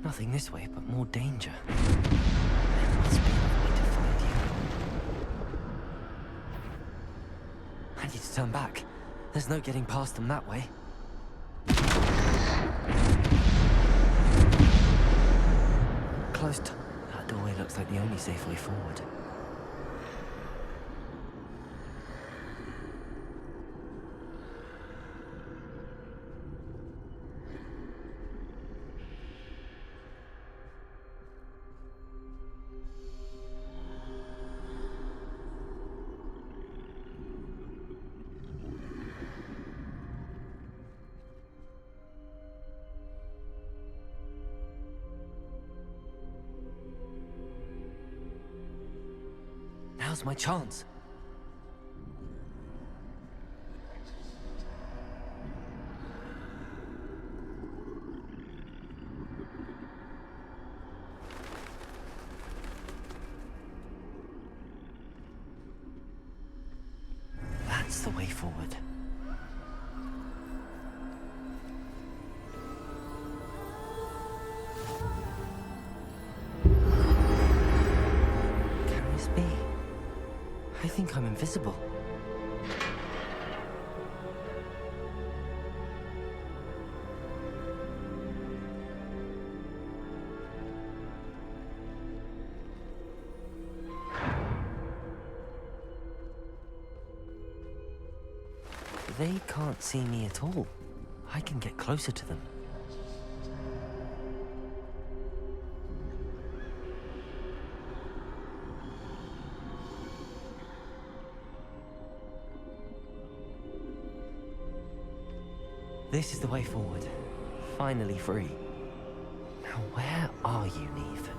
Nothing this way, but more danger. There must be another way to find you. I need to turn back. There's no getting past them that way. Closed. That doorway looks like the only safe way forward. Now's my chance. That's the way forward. Can this be? I think I'm invisible. They can't see me at all. I can get closer to them. This is the way forward. Finally free. Now where are you, Neve?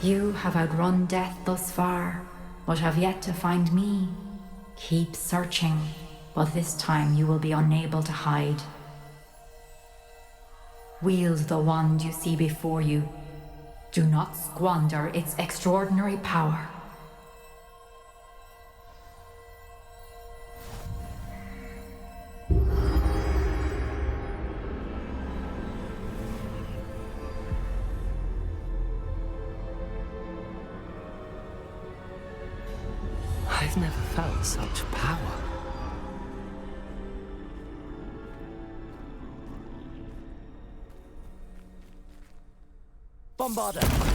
You have outrun death thus far, but have yet to find me. Keep searching, but this time you will be unable to hide. Wield the wand you see before you. Do not squander its extraordinary power. I've never felt such power. Bombarder!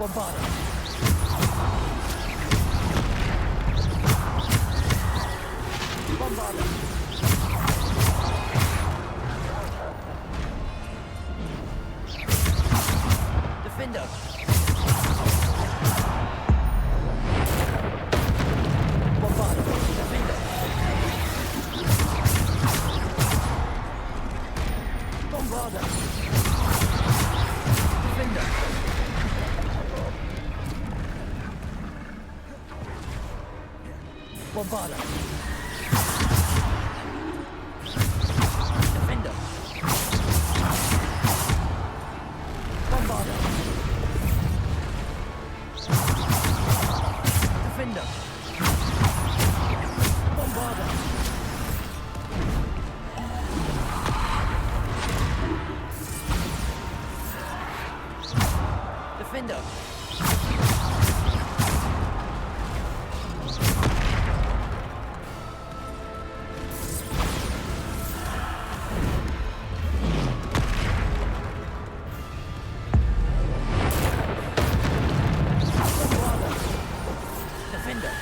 Bombarda. Bombarda. Defender. Bombarda. Defender. Bombarda. Defender. Bombarda. Defender. Bombarda. Defender. Bombarda. Defender. Defender.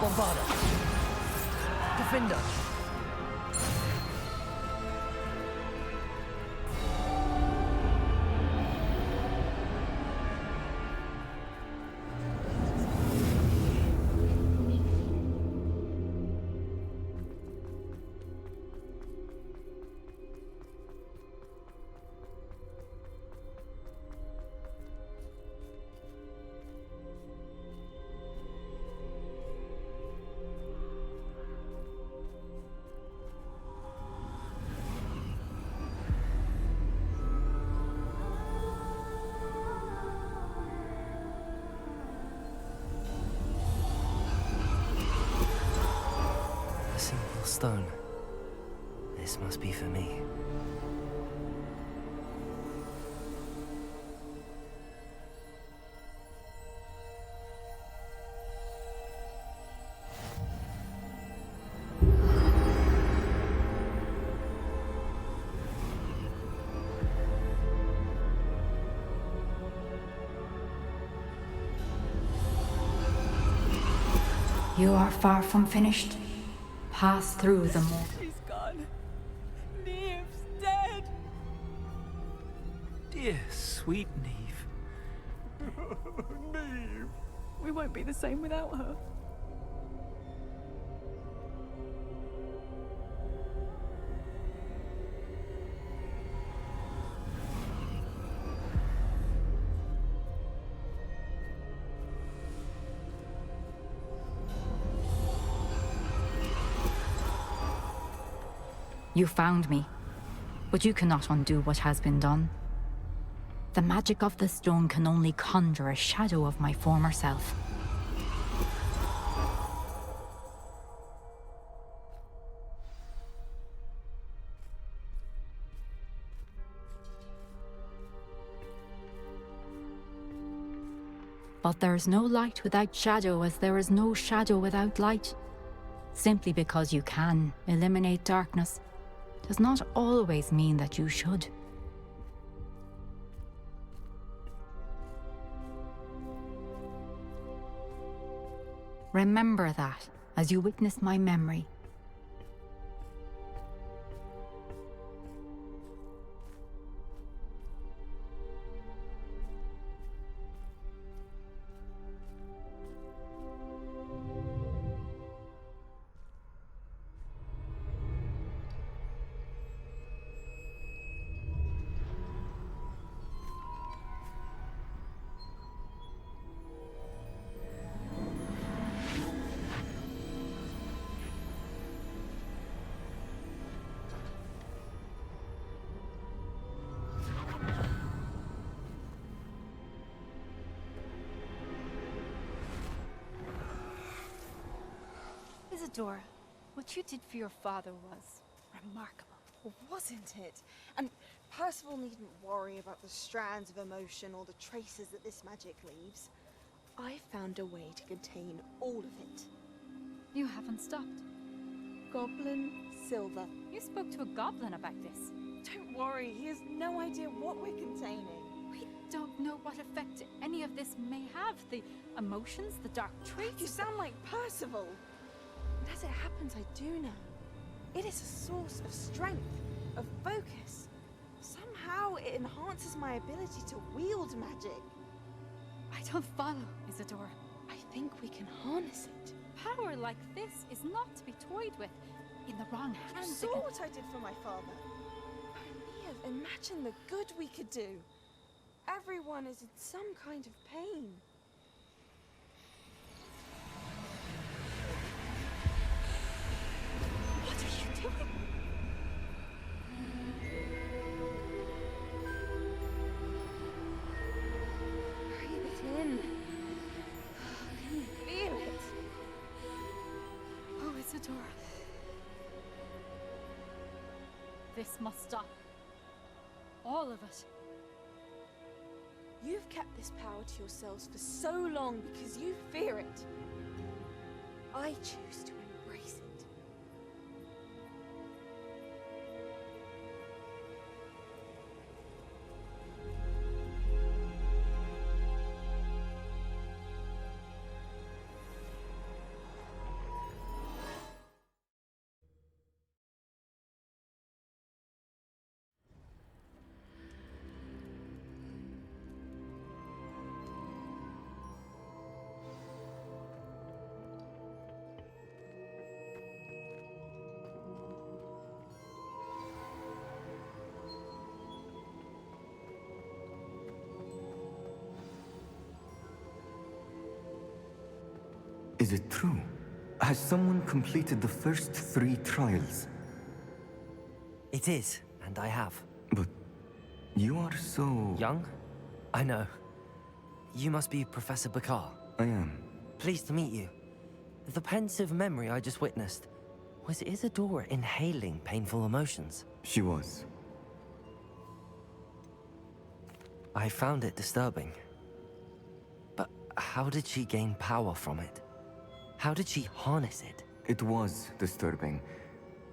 Bombarda. Defender. A simple stone. This must be for me. You are far from finished. Pass through the moat. She's gone. Neve's dead. Dear sweet Neve. Neve. We won't be the same without her. You found me, but you cannot undo what has been done. The magic of the stone can only conjure a shadow of my former self. But there is no light without shadow, as there is no shadow without light. Simply because you can eliminate darkness does not always mean that you should. Remember that as you witness my memory. Isadora, what you did for your father was remarkable. Wasn't it? And Percival needn't worry about the strands of emotion or the traces that this magic leaves. I found a way to contain all of it. You haven't stopped. Goblin silver. You spoke to a goblin about this. Don't worry, he has no idea what we're containing. We don't know what effect any of this may have. The emotions, the dark traits. You sound like Percival. And as it happens, I do know. It is a source of strength, of focus. Somehow it enhances my ability to wield magic. I don't follow, Isadora. I think we can harness it. Power like this is not to be toyed with. In the wrong You hands. saw what I did for my father. Mia, imagine the good we could do. Everyone is in some kind of pain. What are you doing? Breathe it in. Can you feel it? Oh, Isadora. This must stop. All of it. You've kept this power to yourselves for so long because you fear it. I choose to embrace it. Is it true? Has someone completed the first 3 trials? It is, and I have. But you are so... Young? I know. You must be Professor Bakar. I am. Pleased to meet you. The pensive memory I just witnessed, was Isadora inhaling painful emotions? She was. I found it disturbing. But how did she gain power from it? How did she harness it? It was disturbing.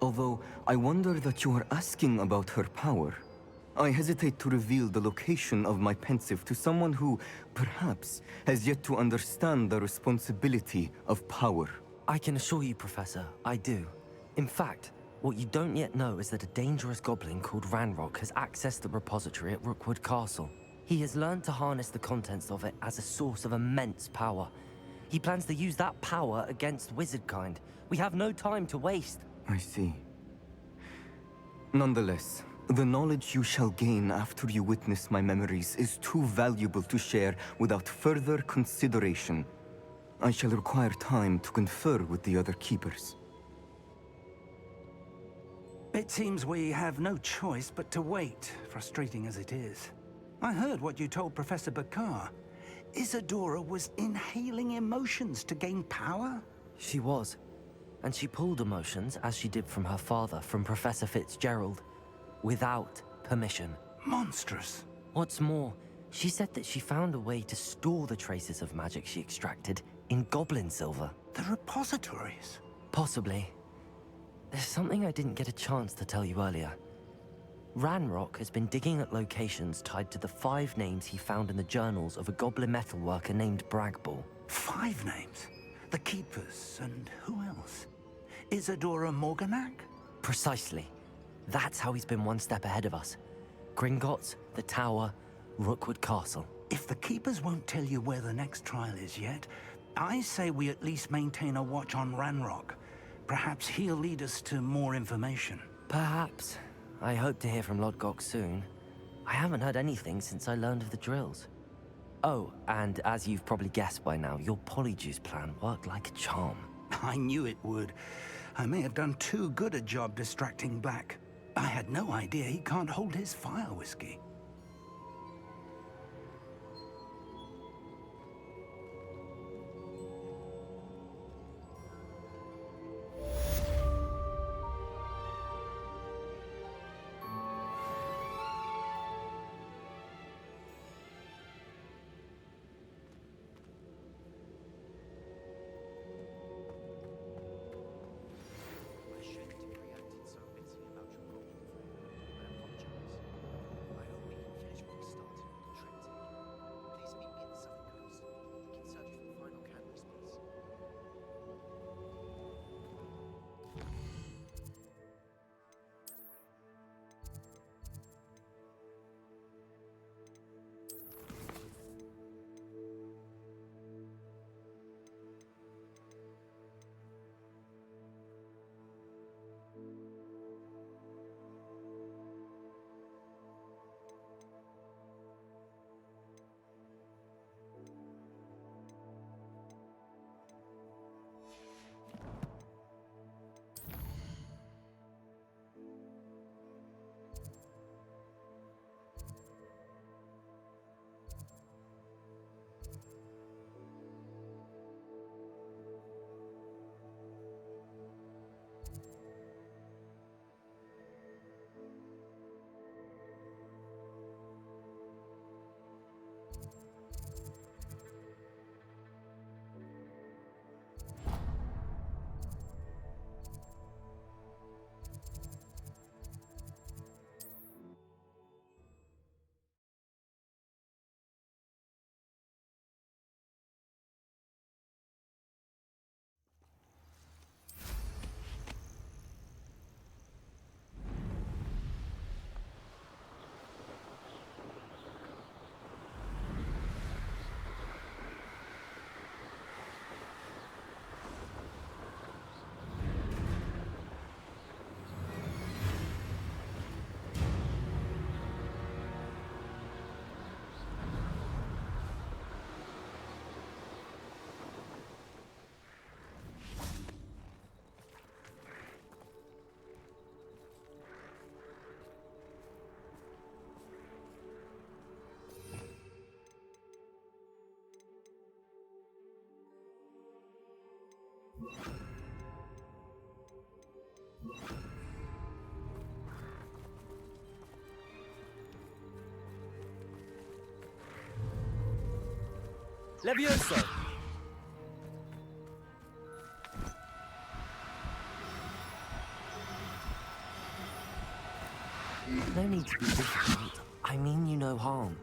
Although, I wonder that you are asking about her power. I hesitate to reveal the location of my pensive to someone who, perhaps, has yet to understand the responsibility of power. I can assure you, Professor, I do. In fact, what you don't yet know is that a dangerous goblin called Ranrock has accessed the repository at Rookwood Castle. He has learned to harness the contents of it as a source of immense power. He plans to use that power against wizardkind. We have no time to waste. I see. Nonetheless, the knowledge you shall gain after you witness my memories is too valuable to share without further consideration. I shall require time to confer with the other keepers. It seems we have no choice but to wait, frustrating as it is. I heard what you told Professor Bakar. Isadora was inhaling emotions to gain power? She was. And she pulled emotions, as she did from her father, from Professor Fitzgerald, without permission. Monstrous. What's more, she said that she found a way to store the traces of magic she extracted in goblin silver. The repositories? Possibly. There's something I didn't get a chance to tell you earlier. Ranrock has been digging at locations tied to the 5 names he found in the journals of a goblin metalworker named Bragball. 5 names? The Keepers, and who else? Isadora Morganac? Precisely. That's how he's been one step ahead of us. Gringotts, the Tower, Rookwood Castle. If the Keepers won't tell you where the next trial is yet, I say we at least maintain a watch on Ranrock. Perhaps he'll lead us to more information. Perhaps. I hope to hear from Lodgok soon. I haven't heard anything since I learned of the drills. Oh, and as you've probably guessed by now, your polyjuice plan worked like a charm. I knew it would. I may have done too good a job distracting Black. I had no idea he can't hold his fire whiskey. Levioso! No need to be difficult. I mean you no harm.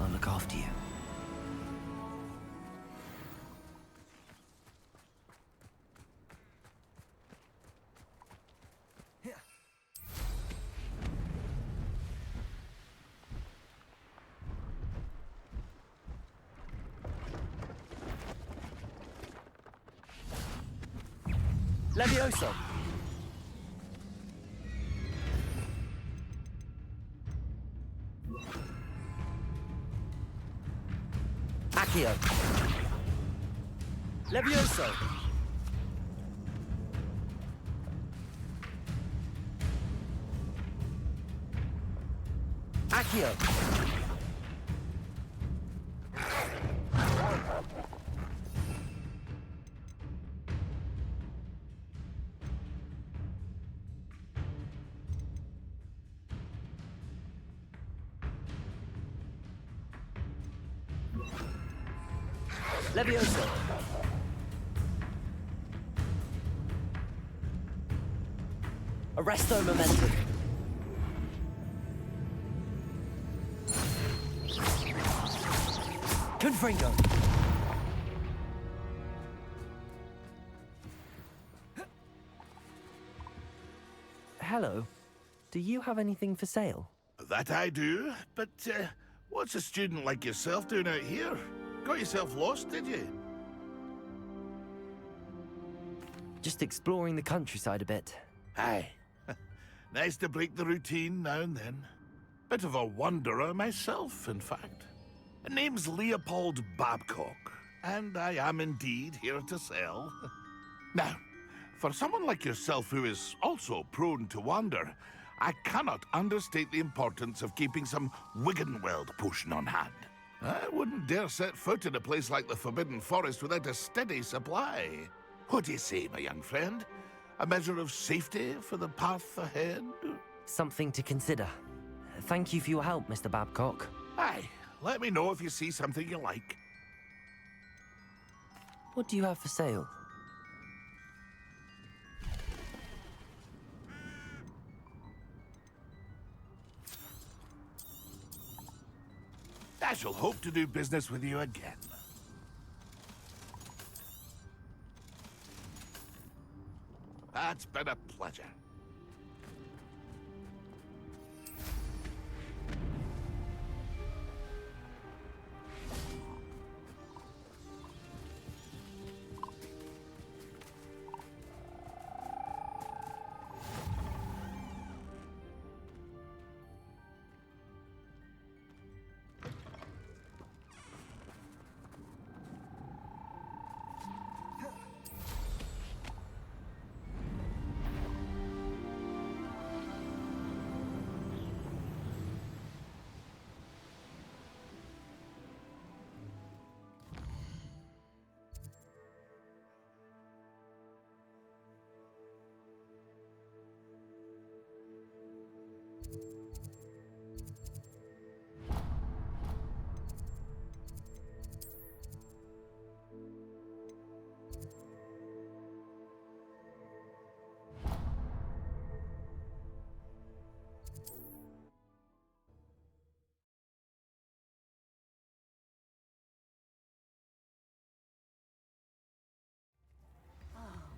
I'll look after you. Levioso! Accio! Levioso! Accio! Levioso! Arresto momentum! Confringo! Hello. Do you have anything for sale? That I do, but what's a student like yourself doing out here? Got yourself lost, did you? Just exploring the countryside a bit. Aye. Nice to break the routine now and then. Bit of a wanderer myself, in fact. Name's Leopold Babcock, and I am indeed here to sell. Now, for someone like yourself who is also prone to wander, I cannot understate the importance of keeping some Wiggenweld potion on hand. I wouldn't dare set foot in a place like the Forbidden Forest without a steady supply. What do you say, my young friend? A measure of safety for the path ahead? Something to consider. Thank you for your help, Mr. Babcock. Aye, let me know if you see something you like. What do you have for sale? I shall hope to do business with you again. That's been a pleasure.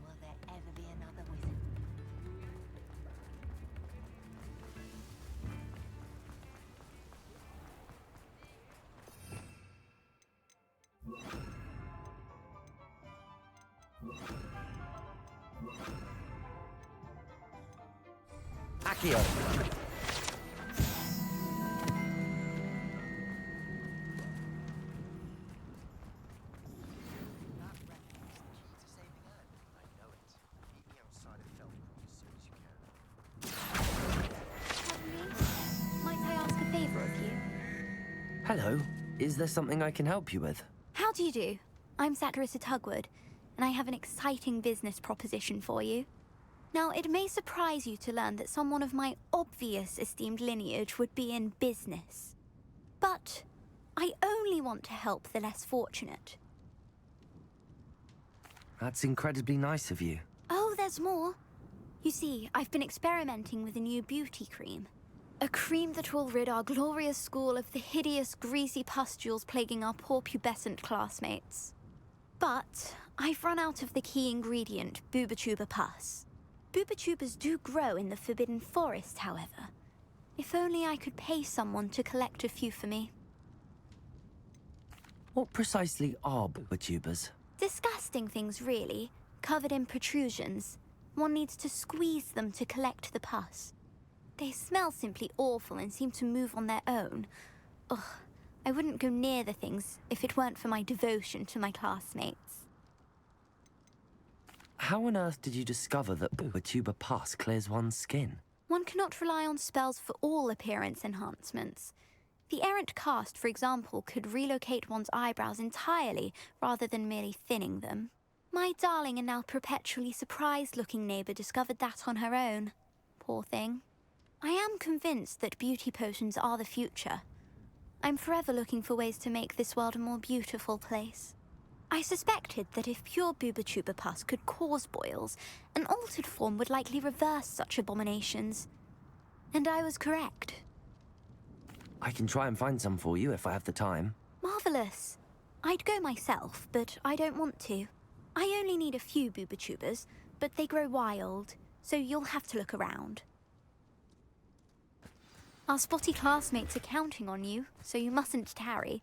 Will there ever be another wizard? Accio! Might I ask a favor of you? Hello. Is there something I can help you with? How do you do? I'm Satirissa Tugwood, and I have an exciting business proposition for you. Now, it may surprise you to learn that someone of my obvious esteemed lineage would be in business. But I only want to help the less fortunate. That's incredibly nice of you. Oh, there's more. You see, I've been experimenting with a new beauty cream. A cream that will rid our glorious school of the hideous, greasy pustules plaguing our poor pubescent classmates. But I've run out of the key ingredient, Booba-Tuba pus. Booba-Tubas do grow in the Forbidden Forest, however. If only I could pay someone to collect a few for me. What precisely are Booba-Tubas? Disgusting things, really, covered in protrusions. One needs to squeeze them to collect the pus. They smell simply awful and seem to move on their own. Ugh, I wouldn't go near the things if it weren't for my devotion to my classmates. How on earth did you discover that Booba-Tuba pus clears one's skin? One cannot rely on spells for all appearance enhancements. The errant cast, for example, could relocate one's eyebrows entirely rather than merely thinning them. My darling and now perpetually surprised-looking neighbour discovered that on her own. Poor thing. I am convinced that beauty potions are the future. I'm forever looking for ways to make this world a more beautiful place. I suspected that if pure Booba-Tuba pus could cause boils, an altered form would likely reverse such abominations. And I was correct. I can try and find some for you if I have the time. Marvellous. I'd go myself, but I don't want to. I only need a few Booba-Tubas, but they grow wild, so you'll have to look around. Our spotty classmates are counting on you, so you mustn't tarry.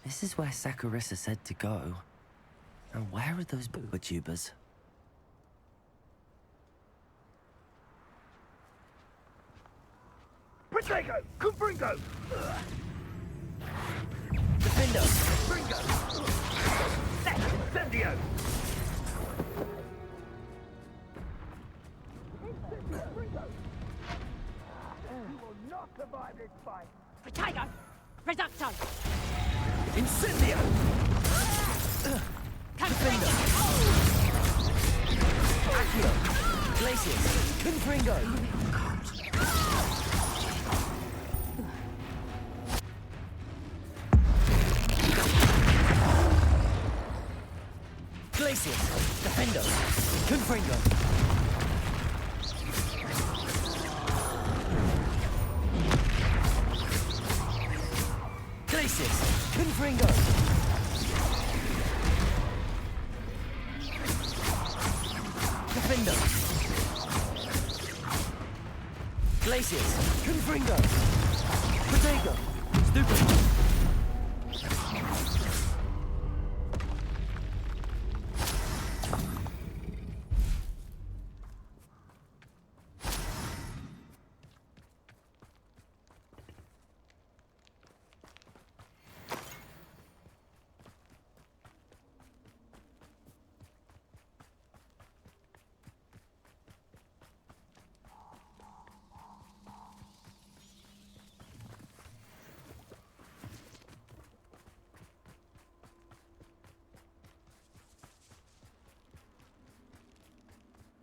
This is where Saccharissa said to go. Now where are those Booba-Tubas? Protego! Confringo! Defendo! Fringo! Set! Incendio! You will not survive this fight! Potato! Reducto! Incendio! Defendo! Accio! Glacius! Confringo! Glacius! Defendo! Confringo! Glacius! Confringo! Defender! Glacius! Confringo! Protego! Stupefy!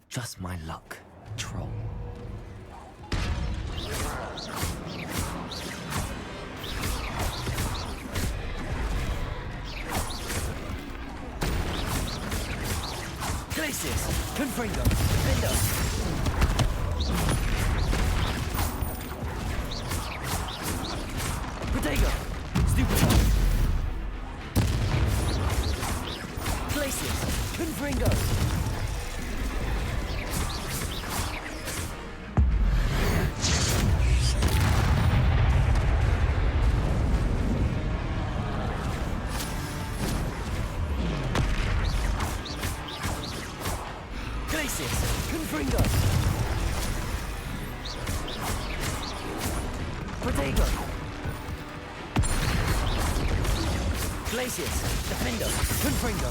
Just my luck, troll. Glacius! Confringo! Defender! Protego! Stupefy! Glacius! Confringo! Confringo! Protego! Glacius! Defender! Confringo!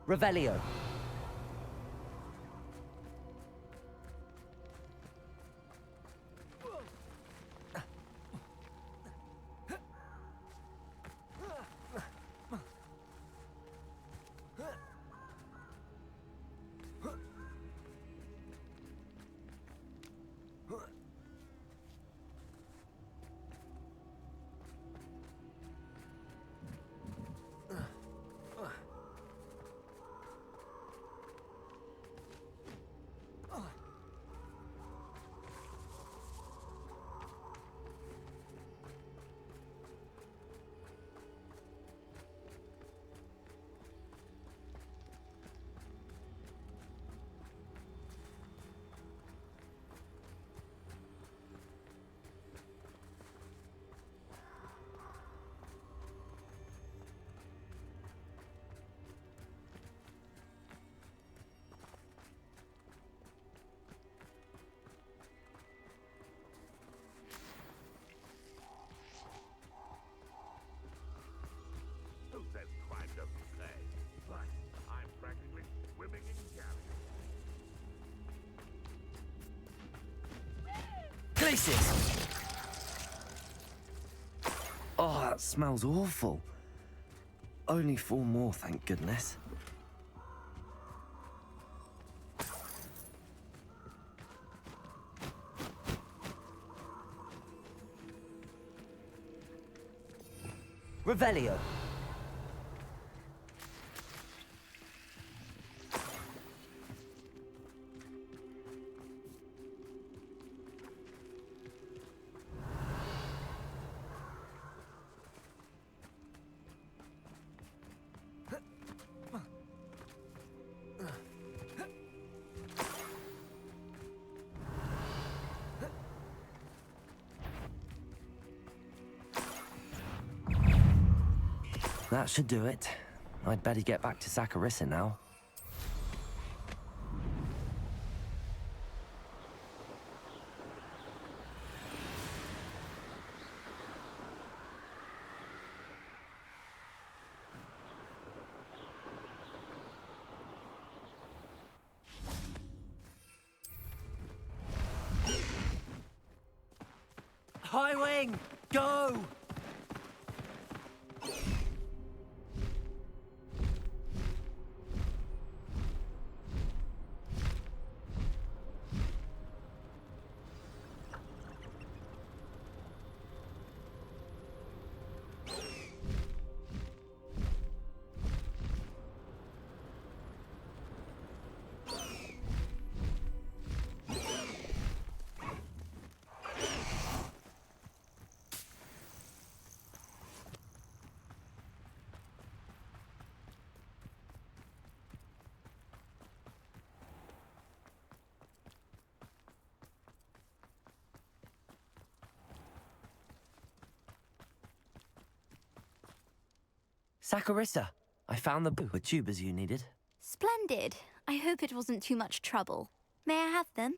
Revelio. Glacius! Oh, that smells awful. Only 4 more, thank goodness. Revelio. That should do it. I'd better get back to Zakarissa now. High Wing, go! Saccharissa, I found the tubers you needed. Splendid. I hope it wasn't too much trouble. May I have them?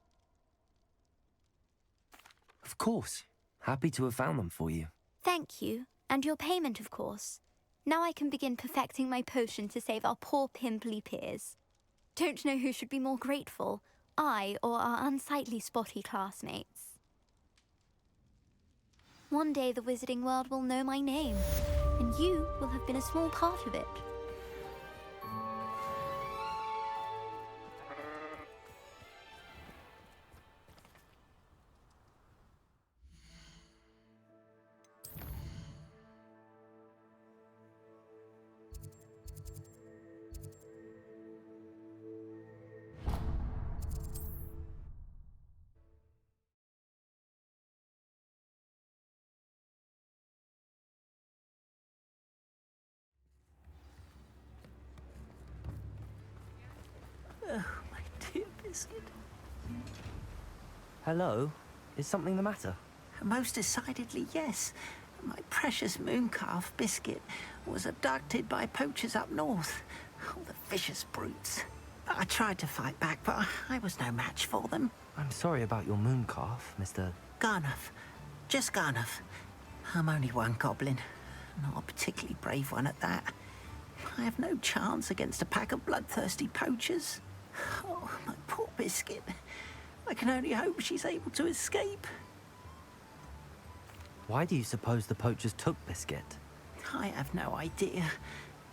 Of course. Happy to have found them for you. Thank you. And your payment, of course. Now I can begin perfecting my potion to save our poor pimply peers. Don't know who should be more grateful, I or our unsightly spotty classmates. One day the wizarding world will know my name, and you will have been a small part of it. Oh, my dear Biscuit. Hello? Is something the matter? Most decidedly, yes. My precious mooncalf, Biscuit, was abducted by poachers up north. Oh, the vicious brutes. I tried to fight back, but I was no match for them. I'm sorry about your mooncalf, Mr. Garnuff. Just Garnuff. I'm only one goblin. Not a particularly brave one at that. I have no chance against a pack of bloodthirsty poachers. Oh, my poor Biscuit. I can only hope she's able to escape. Why do you suppose the poachers took Biscuit? I have no idea.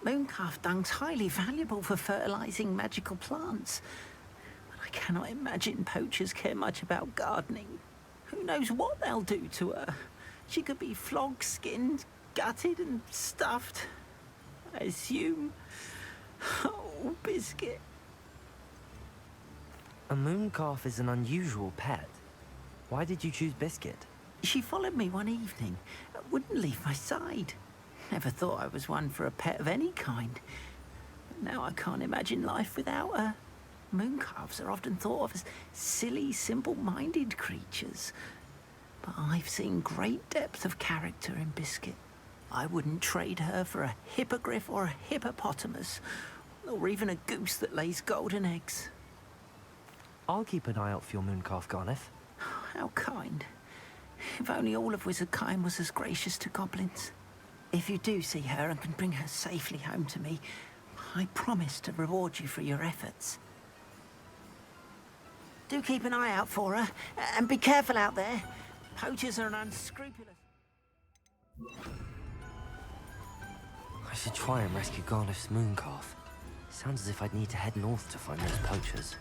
Mooncalf dung's highly valuable for fertilizing magical plants. But I cannot imagine poachers care much about gardening. Who knows what they'll do to her? She could be flogged, skinned, gutted and stuffed. I assume. Oh, Biscuit. A mooncalf is an unusual pet. Why did you choose Biscuit? She followed me one evening, wouldn't leave my side. Never thought I was one for a pet of any kind. But now I can't imagine life without her. Mooncalves are often thought of as silly, simple-minded creatures. But I've seen great depth of character in Biscuit. I wouldn't trade her for a hippogriff or a hippopotamus, or even a goose that lays golden eggs. I'll keep an eye out for your mooncalf, Garniff. How kind. If only all of Wizardkind was as gracious to goblins. If you do see her and can bring her safely home to me, I promise to reward you for your efforts. Do keep an eye out for her, and be careful out there. Poachers are unscrupulous. I should try and rescue Garniff's mooncalf. Sounds as if I'd need to head north to find those poachers.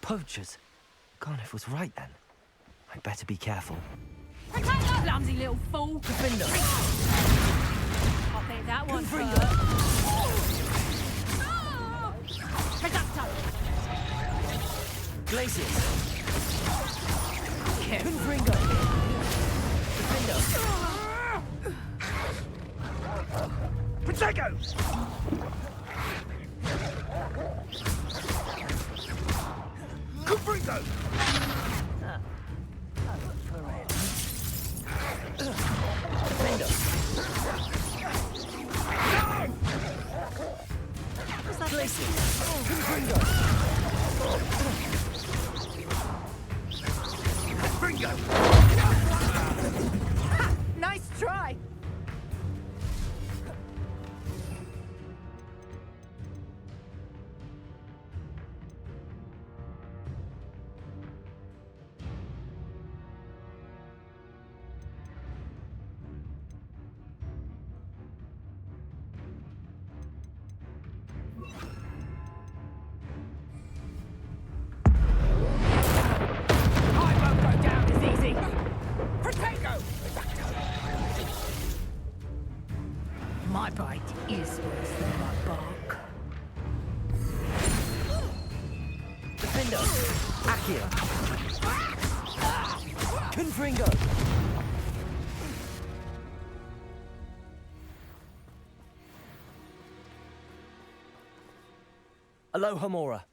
Poachers? Garniff was right then. I'd better be careful. Clumsy little fool! Defender! I'll bet that one hurt. places! Confringo! Defendo! Protego! Confringo! Defendo! Places! Confringo! Confringo! Nice try! I won't go down as easy! Protego! My bite is worse than my bark. Defendo! Accio! Confringo! Aloha Mora.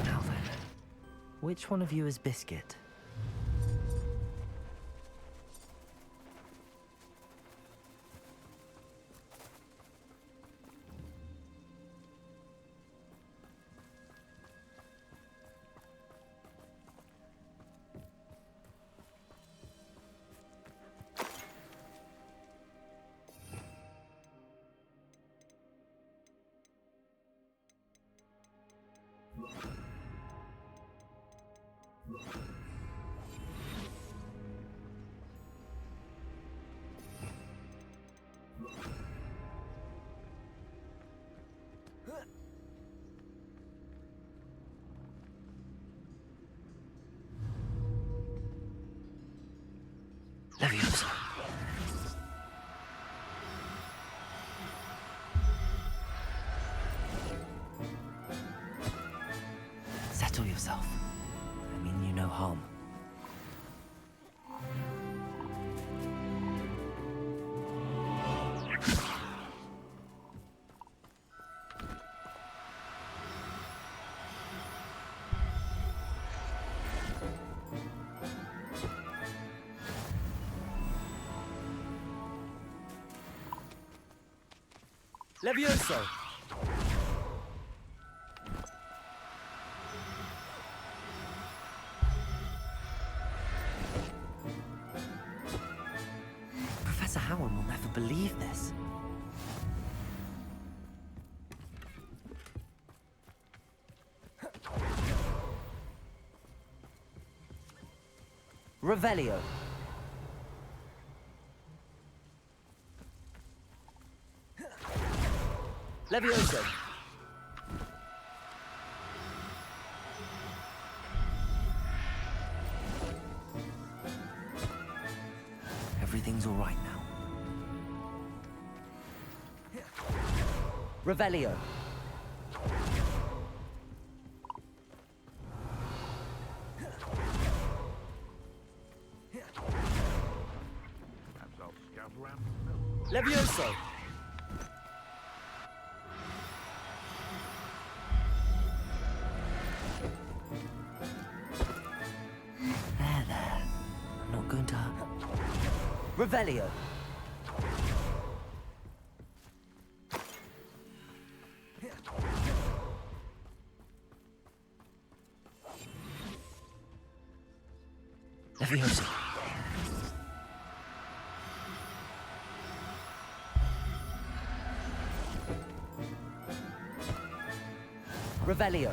Now then, which one of you is Biscuit? Leviosa. Settle yourself. I mean you no harm. Levioso! Professor Howard will never believe this. Revelio. Levioso. Everything's all right now. Revelio. Levioso. There. I'm not going to hurt. Revelio. Levioso. Revelio.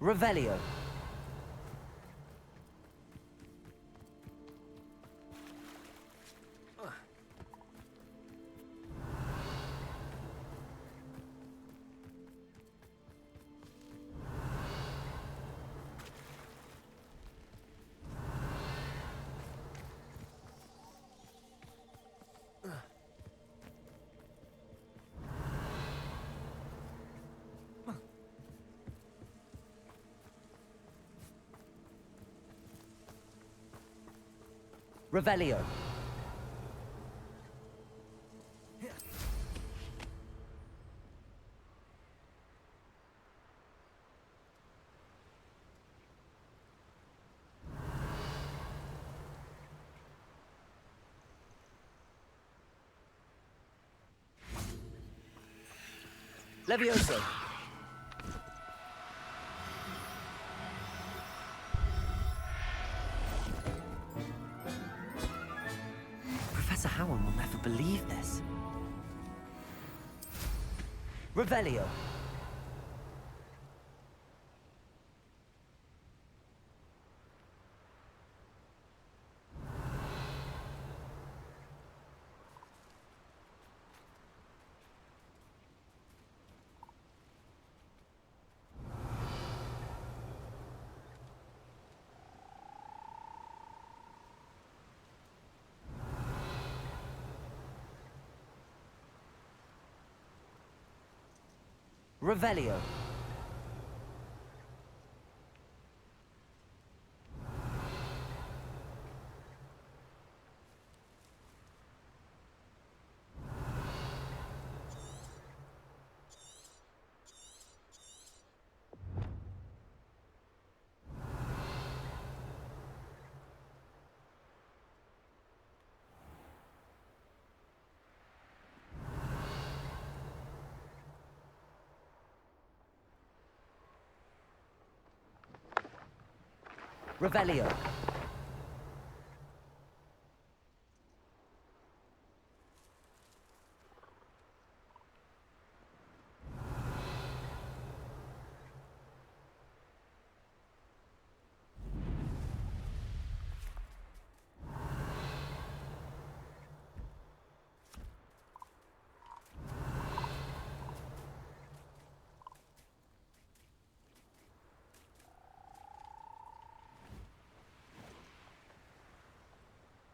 Revelio. Revelio. Levioso. Professor Howard will never believe this. Revelio. Revelio. Revelio.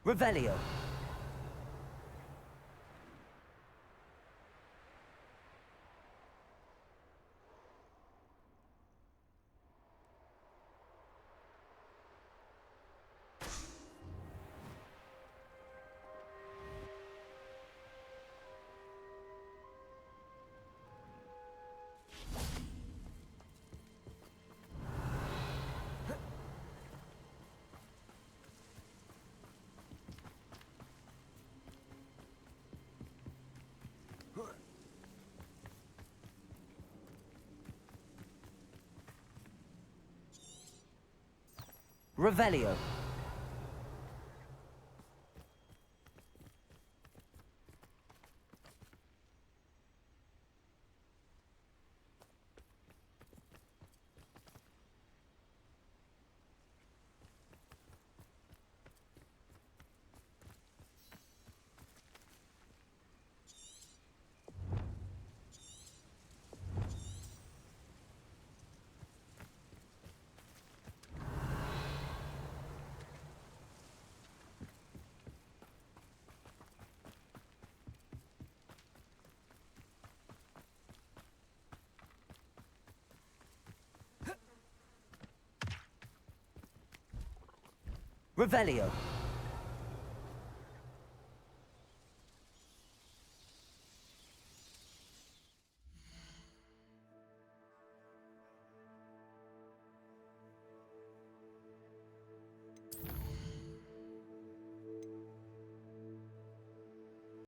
Revelio. Revelio. Revelio.